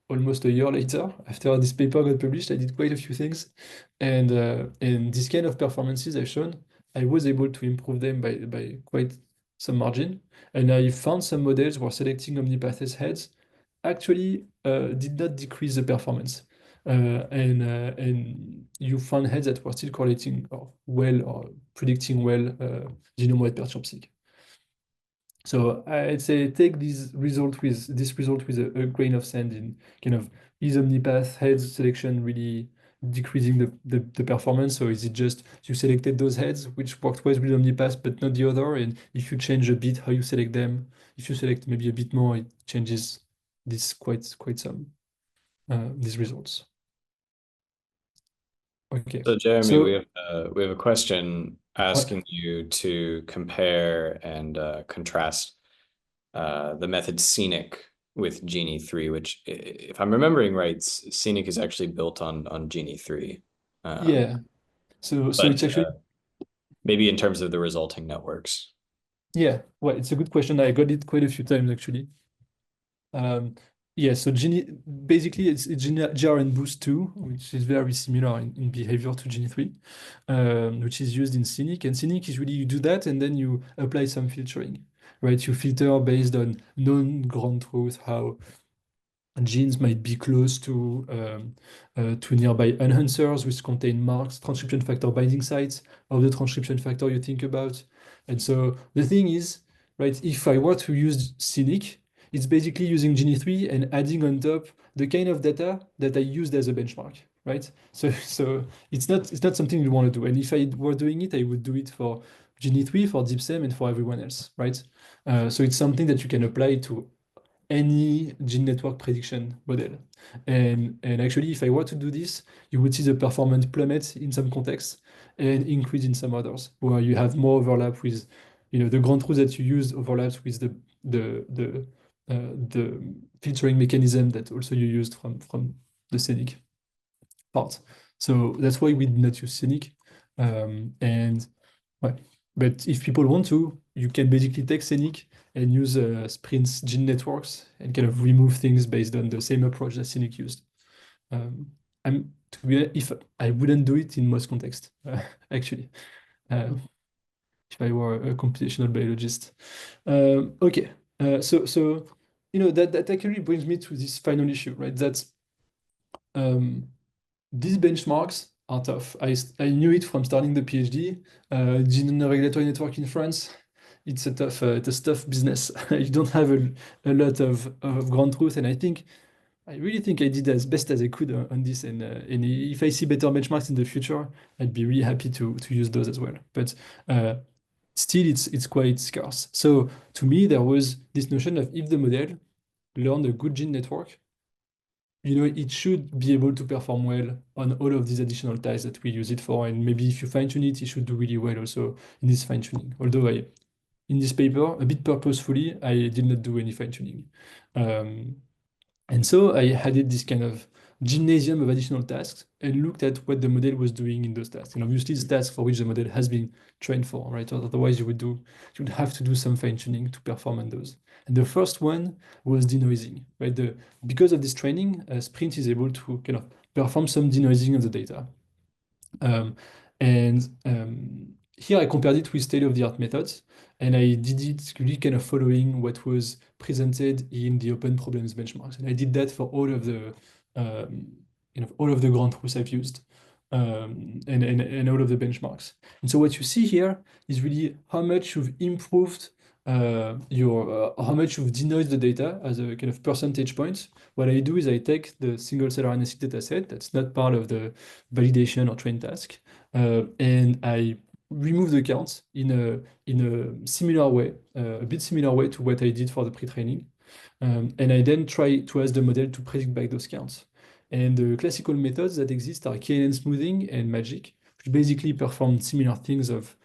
Speaker 2: almost a year later. After this paper got published, I did quite a few things. And this kind of performances I've shown, I was able to improve them by quite some margin. And I found some models where selecting omnipathous heads actually did not decrease the performance. And you found heads that were still correlating or predicting well genome-wide perturb-seq. So I'd say take this result with a grain of sand in kind of is omnipath heads selection really decreasing the performance? So is it just you selected those heads which worked well with omnipath but not the other? And if you change a bit how you select them, if you select maybe a bit more, it changes this quite some these results. Okay.
Speaker 1: So Jeremy,
Speaker 2: So
Speaker 1: we have a question asking you to compare and contrast the method scenic with Genie 3, which, if I'm remembering right, scenic is actually built on Genie 3.
Speaker 2: yeah. So
Speaker 1: But
Speaker 2: it's actually
Speaker 1: maybe in terms of the resulting networks.
Speaker 2: yeah, well, it's a good question. I got it quite a few times actually. Yeah, so Genie basically it's GRN Boost 2, which is very similar in behavior to Genie 3, which is used in Scenic. And Scenic is really you do that and then you apply some filtering, right? You filter based on known ground truth, how genes might be close to nearby enhancers which contain marks, transcription factor binding sites of the transcription factor you think about. And so the thing is, right, if I were to use Scenic, it's basically using Genie 3 and adding on top the kind of data that I used as a benchmark, right? So it's not something you want to do. And if I were doing it, I would do it for Genie 3, for DeepSem, and for everyone else, right? So it's something that you can apply to any gene network prediction model. And actually, if I were to do this, you would see the performance plummet in some contexts and increase in some others, where you have more overlap with, the ground truth that you use overlaps with the filtering mechanism that also you used from the scenic part. So that's why we did not use scenic. And well, but if people want to, you can basically take scenic and use SPRINT's gene networks and kind of remove things based on the same approach that scenic used. If I wouldn't do it in most contexts, actually, if I were a computational biologist. Okay, so that actually brings me to this final issue, right? That's these benchmarks are tough. I knew it from starting the PhD. Gene regulatory network in France, it's a tough business. You don't have a lot of ground truth, and I really think I did as best as I could on this. And if I see better benchmarks in the future, I'd be really happy to use those as well. But still, it's quite scarce. So to me, there was this notion of if the model learned a good gene network, it should be able to perform well on all of these additional tasks that we use it for. And maybe if you fine-tune it, it should do really well also in this fine-tuning. Although in this paper, a bit purposefully, I did not do any fine-tuning. And so I added this kind of gymnasium of additional tasks and looked at what the model was doing in those tasks. And obviously, the tasks for which the model has been trained for, right? Otherwise, you would have to do some fine-tuning to perform on those. And the first one was denoising, right? Because of this training, SPRINT is able to kind of perform some denoising of the data. Here I compared it with state-of-the-art methods, and I did it really kind of following what was presented in the open problems benchmarks. And I did that for all of the ground truths I've used, and all of the benchmarks. And so what you see here is really how much you've improved how much you've denoised the data as a kind of percentage point. What I do is I take the single cell RNA-seq data set that's not part of the validation or train task, and I remove the counts in a similar way, a bit similar way to what I did for the pre-training. And I then try to ask the model to predict back those counts. And the classical methods that exist are KNN smoothing and MAGIC, which basically perform similar things of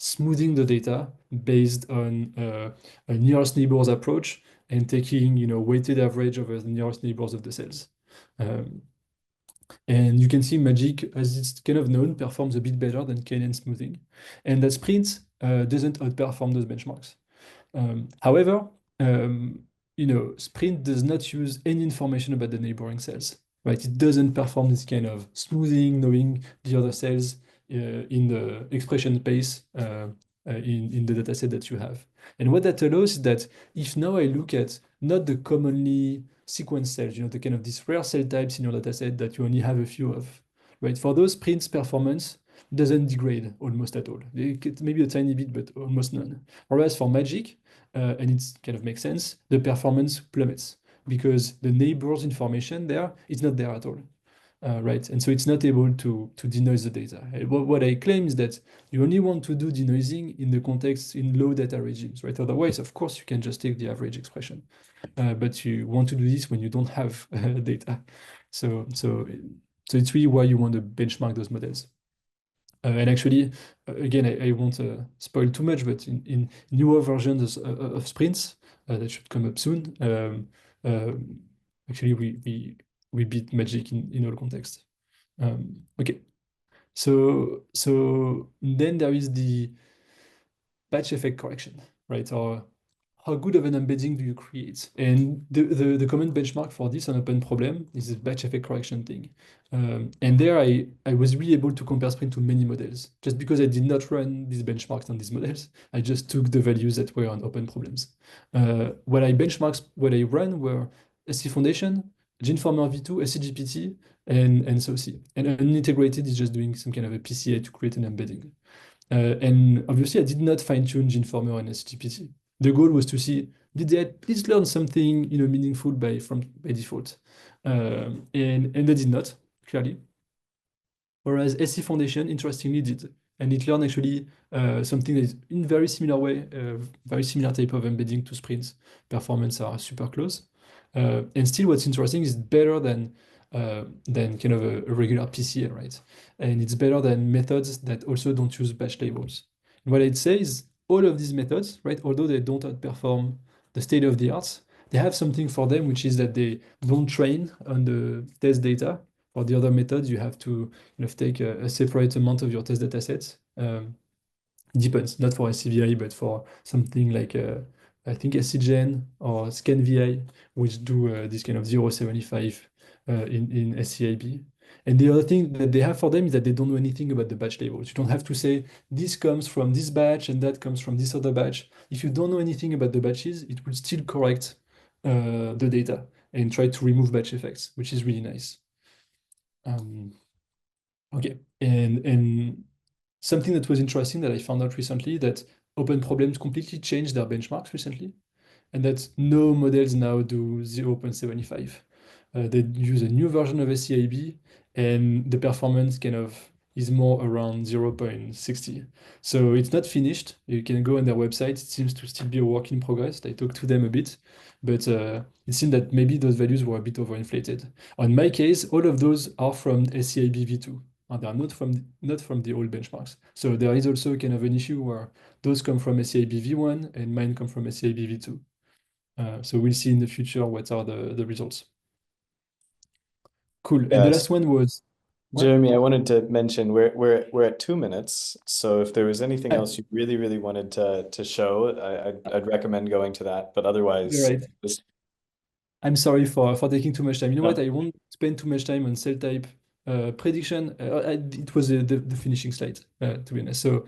Speaker 2: smoothing the data based on a nearest neighbors approach and taking weighted average over the nearest neighbors of the cells. And you can see MAGIC, as it's kind of known, performs a bit better than KNN smoothing. And that SPRINT doesn't outperform those benchmarks. However, SPRINT does not use any information about the neighboring cells, right? It doesn't perform this kind of smoothing, knowing the other cells in the expression space in the dataset that you have. And what that allows is that if now I look at not the commonly sequenced cells, the kind of these rare cell types in your dataset that you only have a few of, right? For those, SPRINT's performance doesn't degrade almost at all. Maybe a tiny bit, but almost none. Whereas for MAGIC, and it kind of makes sense, the performance plummets because the neighbor's information there is not there at all. Right, and so it's not able to denoise the data. What I claim is that you only want to do denoising in the context in low data regimes, right? Otherwise, of course, you can just take the average expression, but you want to do this when you don't have data. So it's really why you want to benchmark those models. And actually, again, I won't spoil too much, but in newer versions of sprints that should come up soon, actually we beat magic in all contexts. Okay, so then there is the batch effect correction, right? Or how good of an embedding do you create? And the common benchmark for this on open problem is the batch effect correction thing. And there I was really able to compare sprint to many models. Just because I did not run these benchmarks on these models, I just took the values that were on open problems. What I ran were SC Foundation, GeneFormer v2, scGPT, and SOC. And unintegrated is just doing some kind of a PCA to create an embedding. And obviously, I did not fine-tune GeneFormer and scGPT. The goal was to see, did they at least learn something meaningful by default? And they did not, clearly. Whereas SC Foundation, interestingly, did. And it learned actually something that is in very similar way, very similar type of embedding to sprints. Performance are super close. And still what's interesting is better than kind of a regular PCA, right? And it's better than methods that also don't use batch labels. And what I'd say is all of these methods, right, although they don't outperform the state of the art, they have something for them, which is that they don't train on the test data. For the other methods, you have to take a separate amount of your test data sets. Depends, not for SCVI, but for something like I think cellxgene or scanVI, which do this kind of 0.75 in SCIB. And the other thing that they have for them is that they don't know anything about the batch labels. You don't have to say this comes from this batch and that comes from this other batch. If you don't know anything about the batches, it will still correct the data and try to remove batch effects, which is really nice. Okay, and something that was interesting that I found out recently, that open problems completely changed their benchmarks recently, and that no models now do 0.75. They use a new version of SCIB, and the performance kind of is more around 0.60. So it's not finished. You can go on their website. It seems to still be a work in progress. I talked to them a bit, but it seemed that maybe those values were a bit overinflated. In my case, all of those are from SCIB v2. And they are not from the old benchmarks. So there is also kind of an issue where those come from SCIB v1 and mine come from SCIB v2. So we'll see in the future what are the results. Cool. And the
Speaker 1: Yes.
Speaker 2: last one was what?
Speaker 1: Jeremy, I wanted to mention we're at 2 minutes. So if there was anything else you really wanted to show, I'd recommend going to that. But otherwise,
Speaker 2: You're right.
Speaker 1: just
Speaker 2: I'm sorry for taking too much time. You know
Speaker 1: No.
Speaker 2: what? I won't spend too much time on cell type prediction. It was the finishing slide, to be honest. So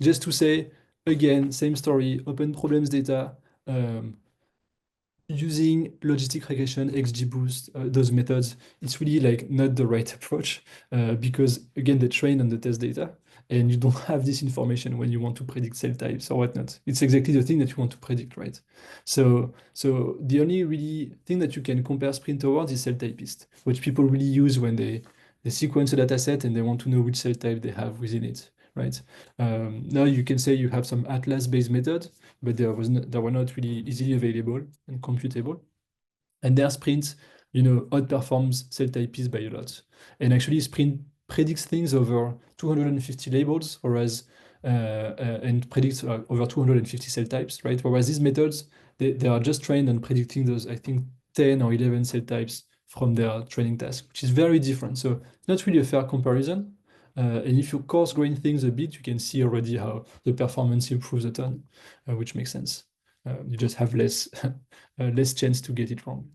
Speaker 2: just to say, again, same story, open problems data, using logistic regression, XGBoost, those methods, it's really like not the right approach because again, they train on the test data and you don't have this information when you want to predict cell types or whatnot. It's exactly the thing that you want to predict, right? So the only really thing that you can compare sprint towards is cell typist, which people really use when they sequence a data set and they want to know which cell type they have within it, right? Now you can say you have some atlas-based method, but they were not really easily available and computable. And their sprint, outperforms cell typist by a lot. And actually, sprint predicts things over 250 labels, whereas and predicts over 250 cell types, right? Whereas these methods, they are just trained on predicting those, I think, 10 or 11 cell types from their training task, which is very different. So not really a fair comparison. And if you coarse grain things a bit, you can see already how the performance improves a ton, which makes sense. You just have less less chance to get it wrong.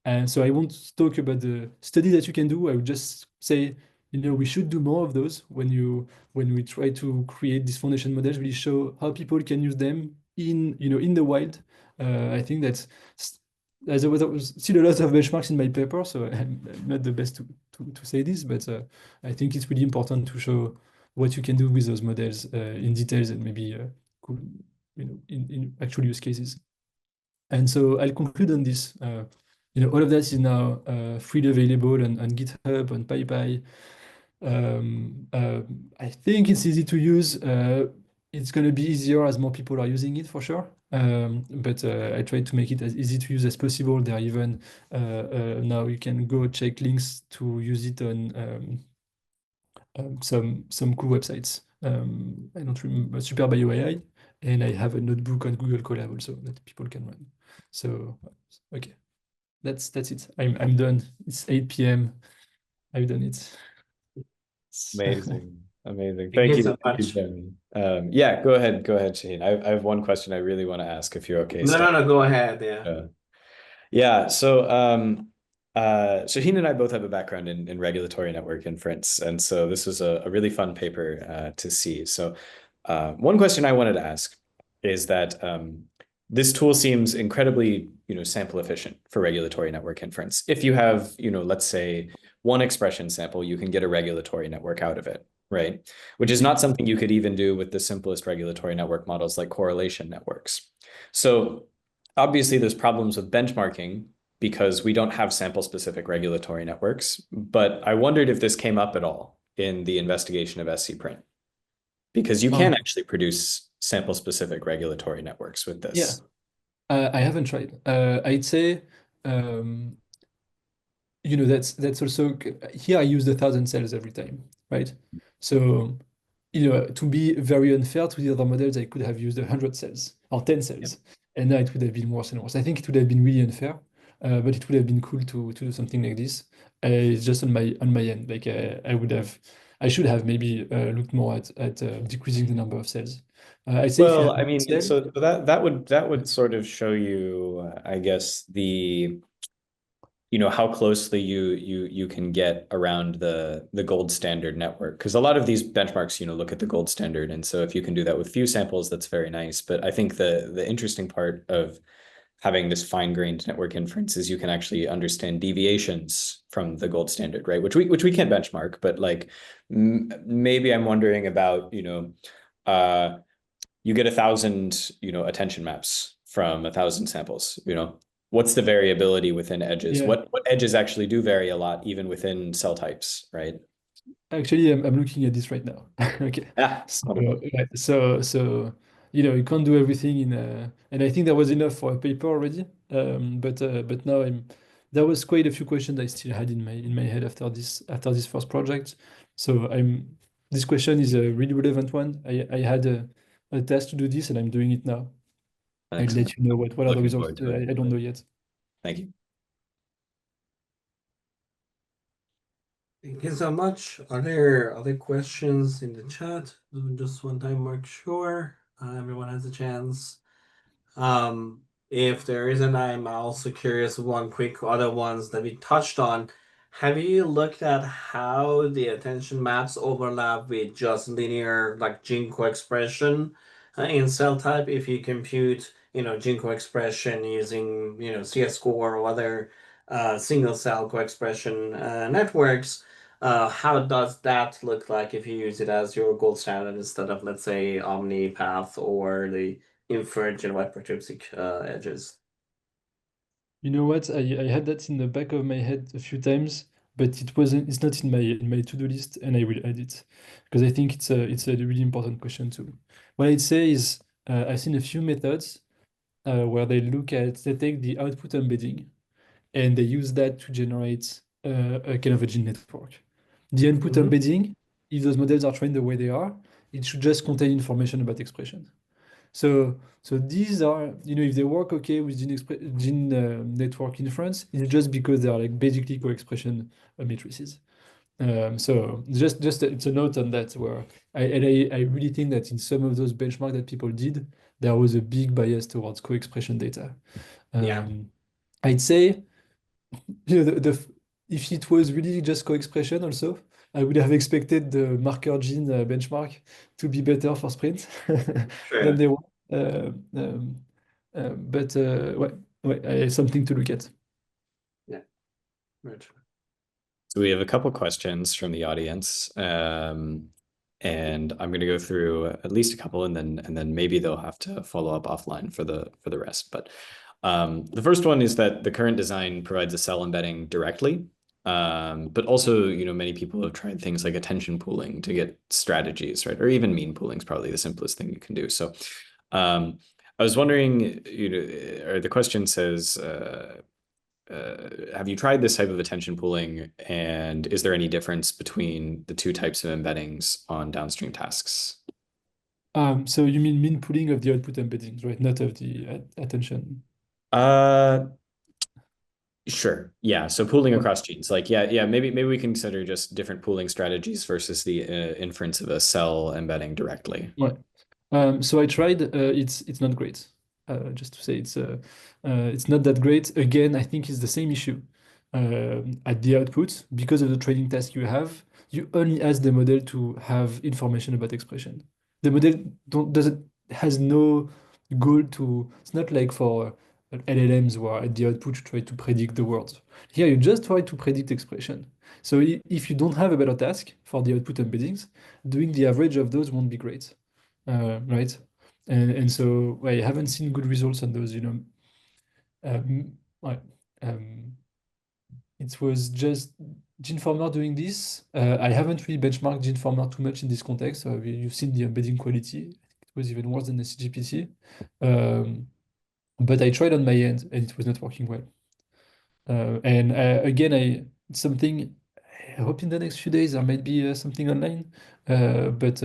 Speaker 2: And so I won't talk about the study that you can do. I would just say, we should do more of those when we try to create these foundation models, really show how people can use them in the wild. I think that there was still a lot of benchmarks in my paper, so I'm not the best to say this, but I think it's really important to show what you can do with those models in details and maybe cool, in actual use cases. And so I'll conclude on this. All of that is now freely available on GitHub, on PyPy. I think it's easy to use. It's going to be easier as more people are using it for sure. But I try to make it as easy to use as possible. There are even now you can go check links to use it on some cool websites. I don't remember SuperBio AI, and I have a notebook on Google Colab also that people can run. So okay, that's it. I'm done. It's 8 p.m. I've done it.
Speaker 1: Amazing. Amazing.
Speaker 3: Thank
Speaker 1: Thank
Speaker 3: you
Speaker 1: you.
Speaker 3: so
Speaker 1: Thank you,
Speaker 3: much.
Speaker 1: Jeremy. Yeah, go ahead. Go ahead, Shaheen. I have one question I really want to ask if you're okay.
Speaker 3: No, go ahead. Yeah.
Speaker 1: Yeah. So Shaheen and I both have a background in regulatory network inference. And so this was a really fun paper to see. So one question I wanted to ask is that this tool seems incredibly, sample efficient for regulatory network inference. If you have, let's say one expression sample, you can get a regulatory network out of it, right? Which is not something you could even do with the simplest regulatory network models like correlation networks. So obviously there's problems with benchmarking because we don't have sample-specific regulatory networks, but I wondered if this came up at all in the investigation of scPRINT, because you can actually produce sample-specific regulatory networks with this.
Speaker 2: Yeah, I haven't tried. I'd say, that's also here I use 1,000 cells every time, right? So, to be very unfair to the other models, I could have used 100 cells or 10 cells, and now it would have been worse and worse. I think it would have been really unfair, but it would have been cool to do something like this. It's just on my end. Like I should have maybe looked more at decreasing the number of cells. I say if you
Speaker 1: Well,
Speaker 2: have
Speaker 1: I mean,
Speaker 2: cell,
Speaker 1: so that would sort of show you, I guess, how closely you can get around the gold standard network. Because a lot of these benchmarks, look at the gold standard. And so if you can do that with few samples, that's very nice. But I think the interesting part of having this fine-grained network inference is you can actually understand deviations from the gold standard, right? Which we can't benchmark, but like maybe I'm wondering about, you get 1,000, attention maps from 1,000 samples, what's the variability within edges?
Speaker 2: yeah.
Speaker 1: What edges actually do vary a lot, even within cell types, right?
Speaker 2: Actually, I'm looking at this right now. Okay.
Speaker 1: Yeah.
Speaker 2: So you can't do everything and I think that was enough for a paper already. But now there was quite a few questions I still had in my head after this first project. So this question is a really relevant one. I had a task to do this and I'm doing it now. I'll
Speaker 1: Excellent.
Speaker 2: let you know what are the
Speaker 1: Looking
Speaker 2: results.
Speaker 1: forward to it.
Speaker 2: I don't know yet.
Speaker 1: Thank you.
Speaker 3: Thank you so much. Are there other questions in the chat? Just one time, mark sure everyone has a chance. If there isn't, I'm also curious one quick other ones that we touched on. Have you looked at how the attention maps overlap with just linear like gene co-expression in cell type? If you compute, gene co-expression using, CS-score or other single cell co-expression networks, how does that look like if you use it as your gold standard instead of, let's say, OmniPath or the inferred genotypic edges?
Speaker 2: You know what? I had that in the back of my head a few times, but it's not in my to-do list, and I will add it because I think it's a really important question too. What I'd say is I've seen a few methods where they take the output embedding and they use that to generate a kind of a gene network. The input embedding, if those models are trained the way they are, it should just contain information about expression. So these are, if they work okay with gene network inference, it's just because they are like basically co-expression matrices. So just it's a note on that where I really think that in some of those benchmarks that people did, there was a big bias towards co-expression data.
Speaker 3: Yeah.
Speaker 2: I'd say, if it was really just co-expression also, I would have expected the marker gene benchmark to be better for sprint than
Speaker 3: True.
Speaker 2: they were. But something to look at.
Speaker 3: Yeah. Very true.
Speaker 1: So we have a couple questions from the audience, and I'm going to go through at least a couple, and then maybe they'll have to follow up offline for the rest. But the first one is that the current design provides a cell embedding directly, but also many people have tried things like attention pooling to get strategies, right? Or even mean pooling is probably the simplest thing you can do. So I was wondering, or the question says. Have you tried this type of attention pooling, and is there any difference between the two types of embeddings on downstream tasks?
Speaker 2: So you mean mean pooling of the output embeddings, right? Not of the attention.
Speaker 1: Uh, sure. Yeah. So pooling
Speaker 2: Right.
Speaker 1: across genes, like yeah. Maybe we can consider just different pooling strategies versus the inference of a cell embedding directly.
Speaker 2: Right. So I tried. It's not great. Just to say, it's not that great. Again, I think it's the same issue at the output because of the training task you have. You only ask the model to have information about expression. The model doesn't has no goal to. It's not like for LLMs where at the output you try to predict the words. Here you just try to predict expression. So if you don't have a better task for the output embeddings, doing the average of those won't be great. Right? And so I haven't seen good results on those, right. It was just GeneFormer doing this. I haven't really benchmarked GeneFormer too much in this context. So you've seen the embedding quality. It was even worse than the CGPT. But I tried on my end and it was not working well. And again, it's something I hope in the next few days there might be something online, but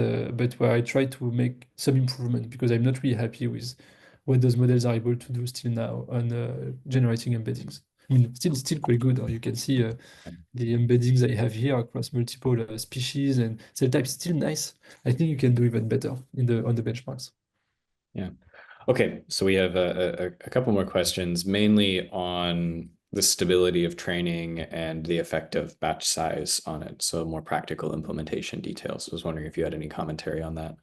Speaker 2: where I try to make some improvement because I'm not really happy with what those models are able to do still now on generating embeddings. I mean, still quite good. Or you can see the embeddings I have here across multiple species and cell types. Still nice. I think you can do even better on the benchmarks.
Speaker 1: Yeah. Okay, so we have a couple more questions, mainly on the stability of training and the effect of batch size on it. So more practical implementation details. I was wondering if you had any commentary on that.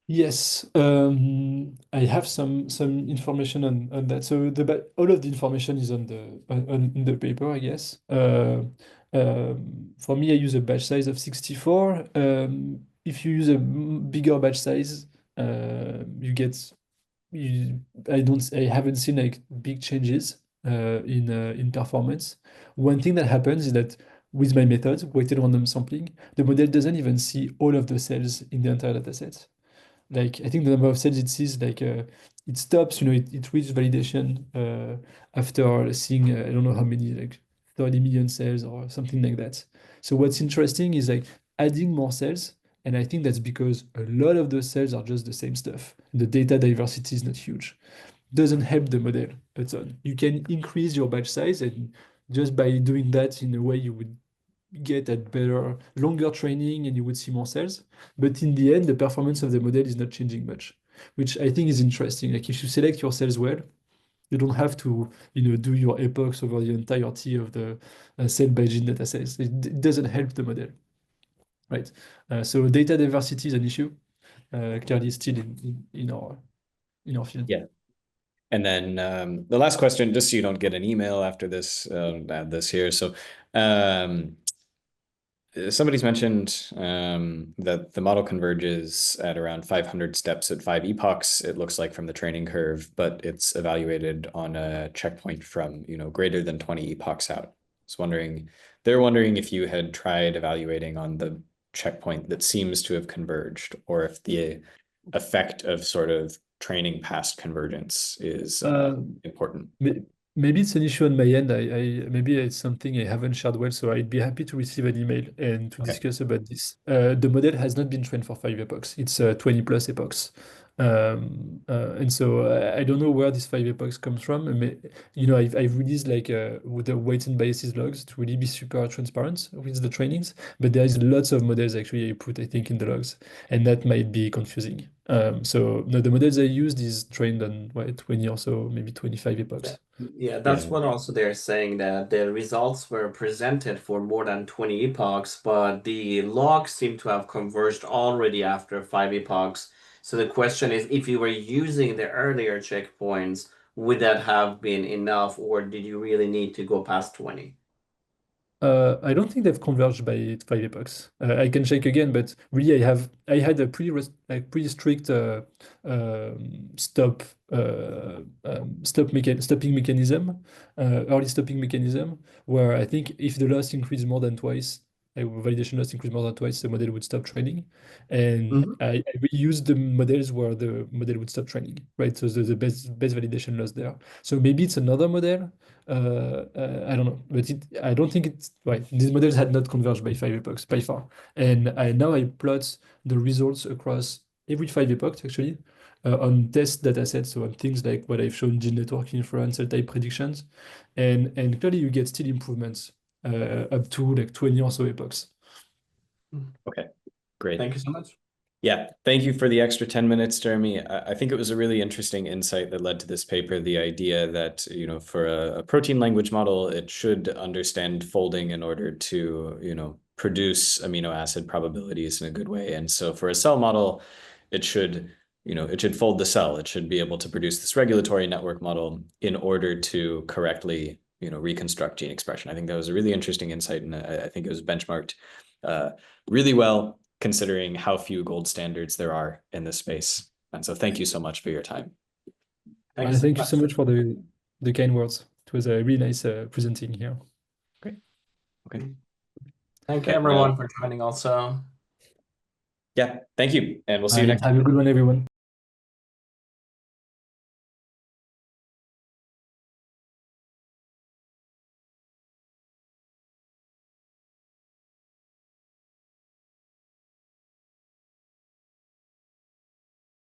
Speaker 2: Yes, I have some information on that. So all of the information is in the paper, I guess. For me, I use a batch size of 64. If you use a bigger batch size, you get I haven't seen like big changes in performance. One thing that happens is that with my method, weighted random sampling, the model doesn't even see all of the cells in the entire dataset. Like I think the number of cells it sees, like it stops, it reaches validation after seeing I don't know how many, like 30 million cells or something like that. So what's interesting is like adding more cells, and I think that's because a lot of those cells are just the same stuff. The data diversity is not huge. Doesn't help the model a ton. You can increase your batch size, and just by doing that in a way you would get at better, longer training and you would see more cells. But in the end, the performance of the model is not changing much, which I think is interesting. Like if you select your cells well, you don't have to, do your epochs over the entirety of the cell by gene data sets. It doesn't help the model, right? So data diversity is an issue, clearly still in our field.
Speaker 1: Yeah. And then the last question, just so you don't get an email after this, add this here. So somebody's mentioned that the model converges at around 500 steps at 5 epochs, it looks like from the training curve, but it's evaluated on a checkpoint from greater than 20 epochs out. They're wondering if you had tried evaluating on the checkpoint that seems to have converged, or if the effect of sort of training past convergence is important.
Speaker 2: Maybe it's an issue on my end. Maybe it's something I haven't shared well, so I'd be happy to receive an email and to
Speaker 1: Okay.
Speaker 2: discuss about this. The model has not been trained for 5 epochs. It's 20 plus epochs. And so I don't know where this 5 epochs comes from. I mean, I've released like with the weights and biases logs to really be super transparent with the trainings, but there is lots of models actually I put, I think, in the logs, and that might be confusing. So no, the models I used is trained on 20 or so, maybe 25 epochs.
Speaker 3: Yeah, that's
Speaker 1: Yeah.
Speaker 3: what also they're saying, that the results were presented for more than 20 epochs, but the logs seem to have converged already after 5 epochs. So the question is, if you were using the earlier checkpoints, would that have been enough, or did you really need to go past 20?
Speaker 2: I don't think they've converged by 5 epochs. I can check again, but really, I had a pretty strict stopping mechanism, early stopping mechanism, where I think if the loss increased more than twice, validation loss increased more than twice, the model would stop training. And
Speaker 3: Mhm.
Speaker 2: I reused the models where the model would stop training, right? So the best validation loss there. So maybe it's another model. I don't know, but I don't think it's right. These models had not converged by 5 epochs by far. And now I plot the results across every 5 epochs actually on test data sets, so on things like what I've shown, gene network inference, cell type predictions, and clearly you get still improvements up to like 20 or so epochs.
Speaker 1: Okay, great.
Speaker 3: Thank you so much.
Speaker 1: Yeah, thank you for the extra 10 minutes, Jeremy. I think it was a really interesting insight that led to this paper, the idea that, for a protein language model, it should understand folding in order to, produce amino acid probabilities in a good way. And so for a cell model, it should fold the cell. It should be able to produce this regulatory network model in order to correctly, reconstruct gene expression. I think that was a really interesting insight, and I think it was benchmarked really well, considering how few gold standards there are in this space. And so thank you so much for your time.
Speaker 3: Thanks so
Speaker 2: Thank you so
Speaker 3: much.
Speaker 2: much for the kind words. It was a really nice presenting here.
Speaker 1: Great. Okay.
Speaker 3: Thank you
Speaker 1: Then,
Speaker 3: everyone for joining also.
Speaker 1: yeah, thank you. And we'll see you next time.
Speaker 2: Have a good one, everyone.